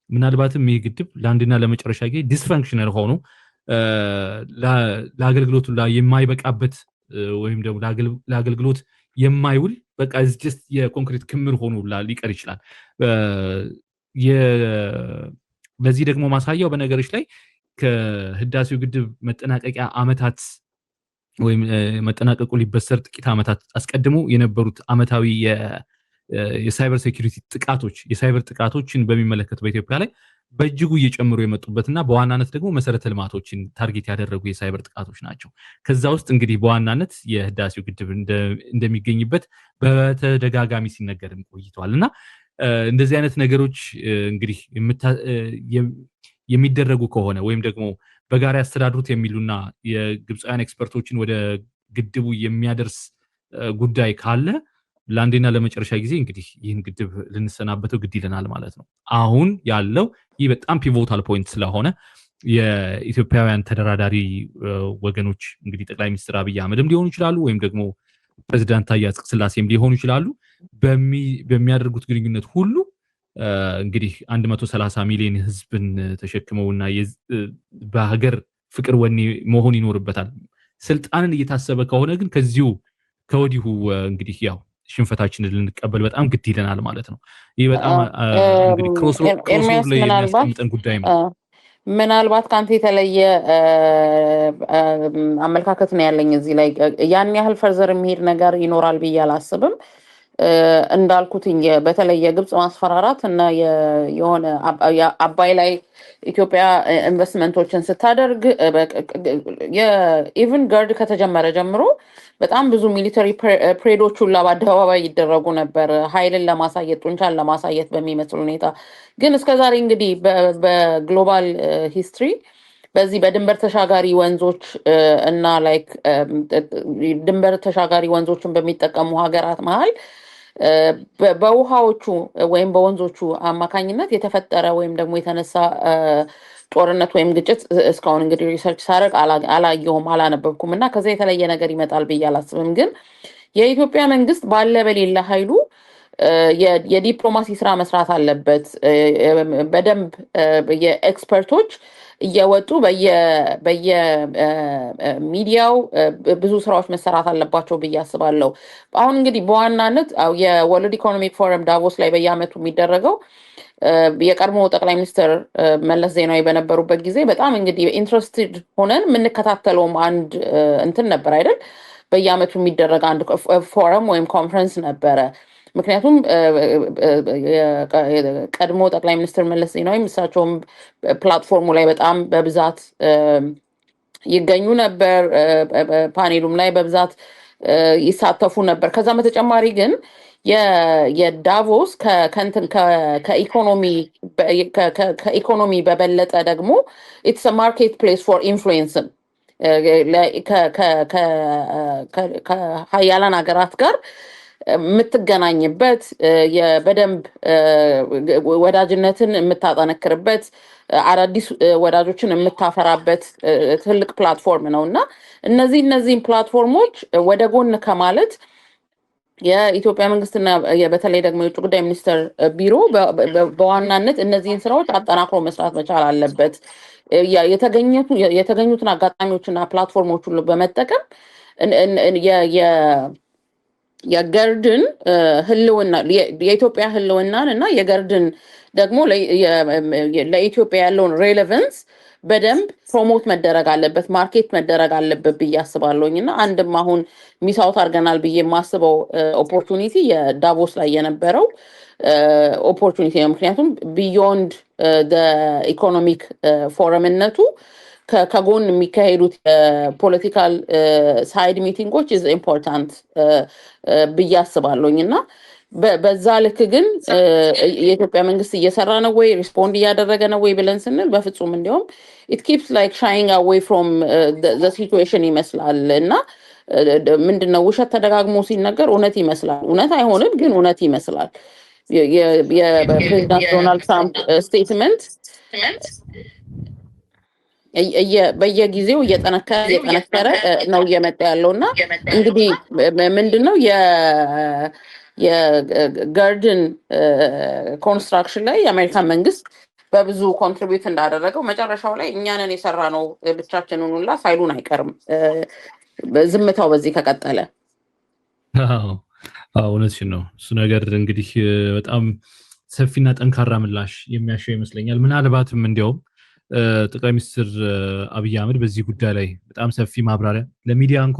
A: ምናልባትም ይህ ግድብ ለአንድና ለመጨረሻ ጊዜ ዲስፈንክሽናል ሆኖ ለአገልግሎቱ ላይ የማይበቃበት ወይም ደግሞ ለአገልግሎት የማይውል በቃ ጀስት የኮንክሪት ክምር ሆኖ ሊቀር ይችላል። ለዚህ ደግሞ ማሳያው በነገሮች ላይ ከህዳሴው ግድብ መጠናቀቂያ ዓመታት ወይም መጠናቀቁ ሊበሰር ጥቂት ዓመታት አስቀድሞ የነበሩት ዓመታዊ የሳይበር ሴኩሪቲ ጥቃቶች የሳይበር ጥቃቶችን በሚመለከት በኢትዮጵያ ላይ በእጅጉ እየጨመሩ የመጡበትና በዋናነት ደግሞ መሰረተ ልማቶችን ታርጌት ያደረጉ የሳይበር ጥቃቶች ናቸው። ከዛ ውስጥ እንግዲህ በዋናነት የህዳሴው ግድብ እንደሚገኝበት በተደጋጋሚ ሲነገርም ቆይቷልና እንደዚህ አይነት ነገሮች እንግዲህ የሚደረጉ ከሆነ ወይም ደግሞ በጋራ ያስተዳድሩት የሚሉና የግብፃውያን ኤክስፐርቶችን ወደ ግድቡ የሚያደርስ ጉዳይ ካለ ለአንዴና ለመጨረሻ ጊዜ እንግዲህ ይህን ግድብ ልንሰናበተው ግድ ይለናል ማለት ነው። አሁን ያለው ይህ በጣም ፒቮታል ፖይንት ስለሆነ የኢትዮጵያውያን ተደራዳሪ ወገኖች እንግዲህ ጠቅላይ ሚኒስትር አብይ አህመድም ሊሆኑ ይችላሉ ወይም ደግሞ ፕሬዝዳንት ታዬ አጽቀሥላሴም ሊሆኑ ይችላሉ በሚያደርጉት ግንኙነት ሁሉ እንግዲህ 130 ሚሊዮን ህዝብን ተሸክመውና በሀገር ፍቅር ወኔ መሆን ይኖርበታል። ስልጣንን እየታሰበ ከሆነ ግን ከወዲሁ እንግዲህ ያው ሽንፈታችንን ልንቀበል በጣም ግድ ይለናል ማለት ነው። ይህ በጣም እንግዲህ ክሮስሮድ ላይ የሚያስቀምጠን ጉዳይ ነው።
B: ምናልባት ከአንተ የተለየ አመለካከት ነው ያለኝ እዚህ ላይ ያን ያህል ፈርዘር የሚሄድ ነገር ይኖራል ብዬ አላስብም። እንዳልኩትኝ በተለይ የግብፅ ማስፈራራት እና የሆነ አባይ ላይ ኢትዮጵያ ኢንቨስትመንቶችን ስታደርግ ኢቭን ገርድ ከተጀመረ ጀምሮ በጣም ብዙ ሚሊተሪ ፕሬዶች ሁላ በአደባባይ ይደረጉ ነበር፣ ኃይልን ለማሳየት ጡንቻን ለማሳየት በሚመስል ሁኔታ። ግን እስከዛሬ እንግዲህ በግሎባል ሂስትሪ በዚህ በድንበር ተሻጋሪ ወንዞች እና ላይክ ድንበር ተሻጋሪ ወንዞችን በሚጠቀሙ ሀገራት መሀል በውሃዎቹ ወይም በወንዞቹ አማካኝነት የተፈጠረ ወይም ደግሞ የተነሳ ጦርነት ወይም ግጭት እስካሁን እንግዲህ ሪሰርች ሳደርግ አላየሁም፣ አላነበብኩም እና ከዛ የተለየ ነገር ይመጣል ብዬ አላስብም። ግን የኢትዮጵያ መንግስት ባለ በሌላ ኃይሉ የዲፕሎማሲ ስራ መስራት አለበት። በደንብ የኤክስፐርቶች እየወጡ በየሚዲያው ብዙ ስራዎች መሰራት አለባቸው ብዬ አስባለሁ። አሁን እንግዲህ በዋናነት የወርልድ ኢኮኖሚክ ፎረም ዳቮስ ላይ በየአመቱ የሚደረገው የቀድሞ ጠቅላይ ሚኒስትር መለስ ዜናዊ በነበሩበት ጊዜ በጣም እንግዲህ ኢንትረስትድ ሆነን የምንከታተለውም አንድ እንትን ነበር አይደል? በየአመቱ የሚደረግ አንድ ፎረም ወይም ኮንፈረንስ ነበረ። ምክንያቱም ቀድሞ ጠቅላይ ሚኒስትር መለስ ዜናዊ እሳቸውም ፕላትፎርሙ ላይ በጣም በብዛት ይገኙ ነበር፣ ፓኔሉም ላይ በብዛት ይሳተፉ ነበር። ከዛ በተጨማሪ ግን የዳቮስ ከኢኮኖሚ በበለጠ ደግሞ ኢትስ ማርኬት ፕሌስ ፎር ኢንፍሉዌንስን ከሀያላን ሀገራት ጋር የምትገናኝበት በደንብ ወዳጅነትን የምታጠነክርበት አዳዲስ ወዳጆችን የምታፈራበት ትልቅ ፕላትፎርም ነው እና እነዚህን ፕላትፎርሞች ወደ ጎን ከማለት የኢትዮጵያ መንግስትና በተለይ ደግሞ የውጭ ጉዳይ ሚኒስቴር ቢሮ በዋናነት እነዚህን ስራዎች አጠናክሮ መስራት መቻል አለበት። የተገኙትን አጋጣሚዎችና ፕላትፎርሞች ሁሉ በመጠቀም የገርድን ህልውና የኢትዮጵያ ህልውናን እና የገርድን ደግሞ ለኢትዮጵያ ያለውን ሬሌቫንስ በደንብ ፕሮሞት መደረግ አለበት፣ ማርኬት መደረግ አለበት ብዬ አስባለሁኝ እና አንድም አሁን ሚሳውት አድርገናል ብዬ የማስበው ኦፖርቹኒቲ የዳቮስ ላይ የነበረው ኦፖርቹኒቲ ነው። ምክንያቱም ቢዮንድ ኢኮኖሚክ ፎረምነቱ ከጎን የሚካሄዱት ፖለቲካል ሳይድ ሚቲንጎች ኢዝ ኢምፖርታንት ብዬ አስባለሁኝ እና በዛ ልክ ግን የኢትዮጵያ መንግስት እየሰራ ነው ወይ ሪስፖንድ እያደረገ ነው ወይ ብለን ስንል በፍጹም እንዲያውም ኢት ኪፕስ ላይክ ሻይንግ አዌይ ፍሮም ዘ ሲቹዌሽን ይመስላል እና ምንድነው ውሸት ተደጋግሞ ሲነገር እውነት ይመስላል። እውነት አይሆንም ግን እውነት ይመስላል የፕሬዚዳንት ዶናልድ ትራምፕ ስቴትመንት በየጊዜው እየጠነከረ ነው እየመጣ ያለው እና እንግዲህ ምንድነው የጋርደን ኮንስትራክሽን ላይ የአሜሪካን መንግስት በብዙ ኮንትሪቢዩት እንዳደረገው መጨረሻው ላይ እኛንን የሰራ ነው ብቻችንን ሁላ ሳይሉን አይቀርም ዝምታው በዚህ ከቀጠለ።
A: እውነትሽን ነው። እሱ ነገር እንግዲህ በጣም ሰፊና ጠንካራ ምላሽ የሚያሻው ይመስለኛል። ምናልባትም እንዲያውም ጠቅላይ ሚኒስትር አብይ አህመድ በዚህ ጉዳይ ላይ በጣም ሰፊ ማብራሪያ ለሚዲያ እንኳ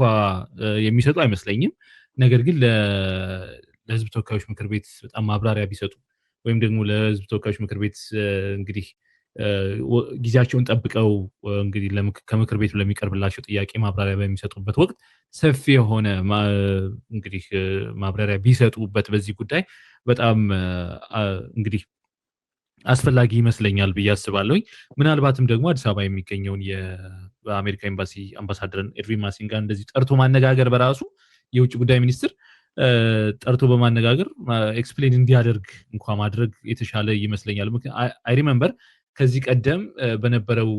A: የሚሰጡ አይመስለኝም። ነገር ግን ለህዝብ ተወካዮች ምክር ቤት በጣም ማብራሪያ ቢሰጡ ወይም ደግሞ ለህዝብ ተወካዮች ምክር ቤት እንግዲህ ጊዜያቸውን ጠብቀው እንግዲህ ከምክር ቤቱ ለሚቀርብላቸው ጥያቄ ማብራሪያ በሚሰጡበት ወቅት ሰፊ የሆነ እንግዲህ ማብራሪያ ቢሰጡበት በዚህ ጉዳይ በጣም እንግዲህ አስፈላጊ ይመስለኛል ብዬ አስባለሁኝ። ምናልባትም ደግሞ አዲስ አበባ የሚገኘውን የአሜሪካ ኤምባሲ አምባሳደርን ኤርቪን ማሲንጋ እንደዚህ ጠርቶ ማነጋገር በራሱ የውጭ ጉዳይ ሚኒስትር ጠርቶ በማነጋገር ኤክስፕሌን እንዲያደርግ እንኳ ማድረግ የተሻለ ይመስለኛል። አይ ሪመምበር ከዚህ ቀደም በነበረው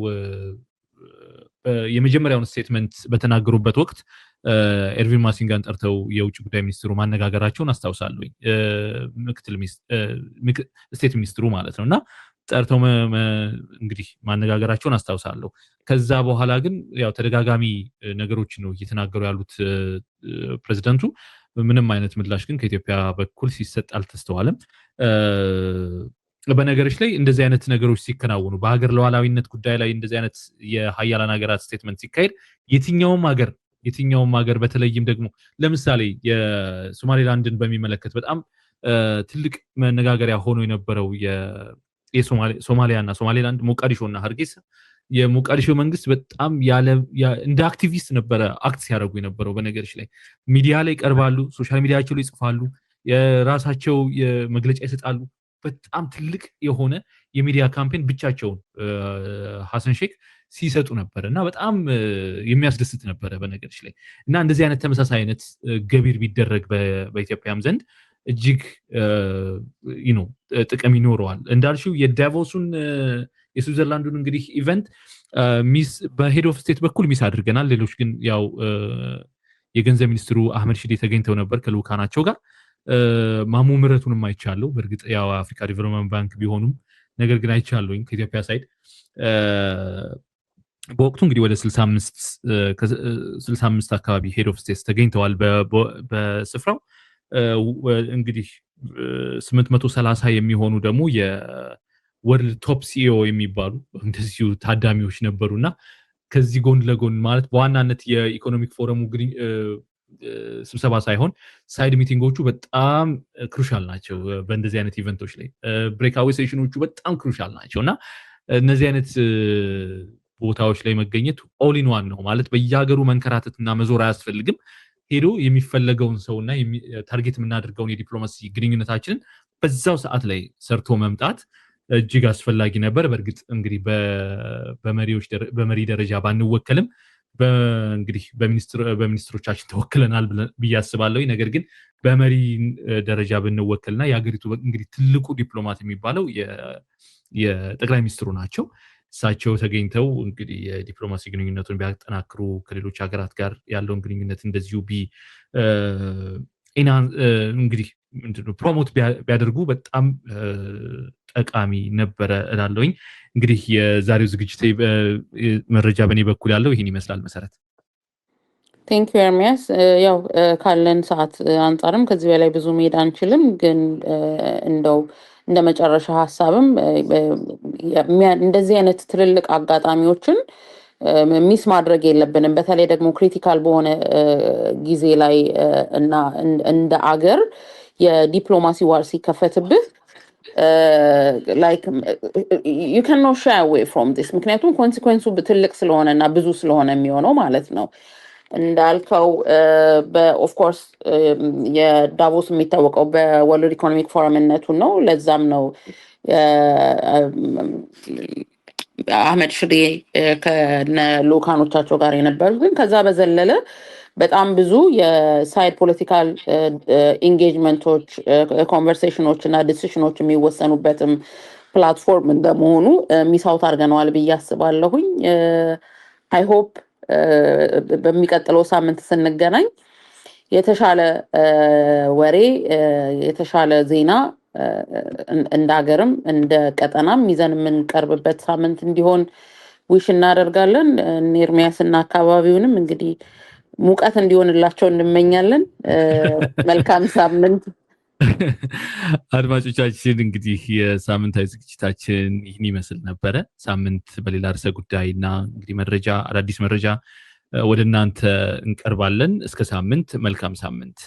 A: የመጀመሪያውን ስቴትመንት በተናገሩበት ወቅት ኤርቪን ማሲንጋን ጠርተው የውጭ ጉዳይ ሚኒስትሩ ማነጋገራቸውን አስታውሳለሁ። ስቴት ሚኒስትሩ ማለት ነው እና ጠርተው እንግዲህ ማነጋገራቸውን አስታውሳለሁ። ከዛ በኋላ ግን ያው ተደጋጋሚ ነገሮች ነው እየተናገሩ ያሉት ፕሬዚደንቱ። ምንም አይነት ምላሽ ግን ከኢትዮጵያ በኩል ሲሰጥ አልተስተዋለም። በነገሮች ላይ እንደዚህ አይነት ነገሮች ሲከናወኑ በሀገር ሉዓላዊነት ጉዳይ ላይ እንደዚህ አይነት የሀያላን ሀገራት ስቴትመንት ሲካሄድ የትኛውም ሀገር በተለይም ደግሞ ለምሳሌ የሶማሌላንድን በሚመለከት በጣም ትልቅ መነጋገሪያ ሆኖ የነበረው የሶማሊያና ሶማሌላንድ ሞቃዲሾና ሀርጌሳ የሞቃዲሾ መንግስት በጣም እንደ አክቲቪስት ነበረ አክት ሲያደርጉ የነበረው። በነገሮች ላይ ሚዲያ ላይ ይቀርባሉ፣ ሶሻል ሚዲያቸው ላይ ይጽፋሉ፣ የራሳቸው መግለጫ ይሰጣሉ። በጣም ትልቅ የሆነ የሚዲያ ካምፔን ብቻቸውን ሐሰን ሼክ ሲሰጡ ነበር እና በጣም የሚያስደስት ነበረ በነገሮች ላይ እና እንደዚህ አይነት ተመሳሳይ አይነት ገቢር ቢደረግ በኢትዮጵያም ዘንድ እጅግ ጥቅም ይኖረዋል። እንዳልሽው የዳቮሱን የስዊዘርላንዱን እንግዲህ ኢቨንት በሄድ ኦፍ ስቴት በኩል ሚስ አድርገናል። ሌሎች ግን ያው የገንዘብ ሚኒስትሩ አህመድ ሺዴ ተገኝተው ነበር ከልኡካናቸው ጋር። ማሙ ምህረቱንም አይቻለሁ። በእርግጥ ያው አፍሪካ ዲቨሎፕመንት ባንክ ቢሆኑም ነገር ግን አይቻለሁኝ ከኢትዮጵያ ሳይድ በወቅቱ እንግዲህ ወደ 65 አካባቢ ሄድ ኦፍ ስቴትስ ተገኝተዋል በስፍራው። እንግዲህ 830 የሚሆኑ ደግሞ የወርልድ ቶፕ ሲኢኦ የሚባሉ እንደዚሁ ታዳሚዎች ነበሩና ከዚህ ጎን ለጎን ማለት በዋናነት የኢኮኖሚክ ፎረሙ ስብሰባ ሳይሆን ሳይድ ሚቲንጎቹ በጣም ክሩሻል ናቸው። በእንደዚህ አይነት ኢቨንቶች ላይ ብሬክአዌ ሴሽኖቹ በጣም ክሩሻል ናቸው እና እነዚህ አይነት ቦታዎች ላይ መገኘት ኦል ኢን ዋን ነው ማለት በየሀገሩ መንከራተትና መዞር አያስፈልግም። ሄዶ የሚፈለገውን ሰውና ታርጌት የምናደርገውን የዲፕሎማሲ ግንኙነታችንን በዛው ሰዓት ላይ ሰርቶ መምጣት እጅግ አስፈላጊ ነበር። በእርግጥ እንግዲህ በመሪ ደረጃ ባንወከልም እንግዲህ በሚኒስትሮቻችን ተወክለናል ብዬ አስባለሁ። ነገር ግን በመሪ ደረጃ ብንወከልና የሀገሪቱ እንግዲህ ትልቁ ዲፕሎማት የሚባለው የጠቅላይ ሚኒስትሩ ናቸው። እሳቸው ተገኝተው እንግዲህ የዲፕሎማሲ ግንኙነቱን ቢያጠናክሩ ከሌሎች ሀገራት ጋር ያለውን ግንኙነት እንደዚሁ እንግዲህ ፕሮሞት ቢያደርጉ በጣም ጠቃሚ ነበረ እላለሁኝ። እንግዲህ የዛሬው ዝግጅት መረጃ በእኔ በኩል ያለው ይህን ይመስላል። መሰረት
B: ቴንክ ዩ ኤርሚያስ። ያው ካለን ሰዓት አንጻርም ከዚህ በላይ ብዙ መሄድ አንችልም፣ ግን እንደው እንደ መጨረሻ ሀሳብም እንደዚህ አይነት ትልልቅ አጋጣሚዎችን ሚስ ማድረግ የለብንም። በተለይ ደግሞ ክሪቲካል በሆነ ጊዜ ላይ እና እንደ አገር የዲፕሎማሲ ዋር ሲከፈትብህ like you cannot shy away from this ምክንያቱም ኮንሲኩዌንሱ ትልቅ ስለሆነ እና ብዙ ስለሆነ የሚሆነው ማለት ነው። እንዳልከው ኦፍ ኮርስ የዳቮስ የሚታወቀው በወርልድ ኢኮኖሚክ ፎረምነቱ ነው። ለዛም ነው አህመድ ሽዴ ከነ ልኡካኖቻቸው ጋር የነበሩ። ግን ከዛ በዘለለ በጣም ብዙ የሳይድ ፖለቲካል ኢንጌጅመንቶች ኮንቨርሴሽኖች እና ዲሲሽኖች የሚወሰኑበትም ፕላትፎርም እንደመሆኑ ሚስ አውት አድርገነዋል ብዬ አስባለሁኝ። አይ ሆፕ በሚቀጥለው ሳምንት ስንገናኝ የተሻለ ወሬ የተሻለ ዜና እንደ ሀገርም እንደ ቀጠናም ይዘን የምንቀርብበት ሳምንት እንዲሆን ዊሽ እናደርጋለን። ኤርሚያስና አካባቢውንም እንግዲህ ሙቀት እንዲሆንላቸው እንመኛለን። መልካም ሳምንት።
A: አድማጮቻችን እንግዲህ የሳምንታዊ ዝግጅታችን ይህን ይመስል ነበረ። ሳምንት በሌላ ርዕሰ ጉዳይና እንግዲህ አዳዲስ መረጃ ወደ እናንተ እንቀርባለን። እስከ ሳምንት መልካም ሳምንት።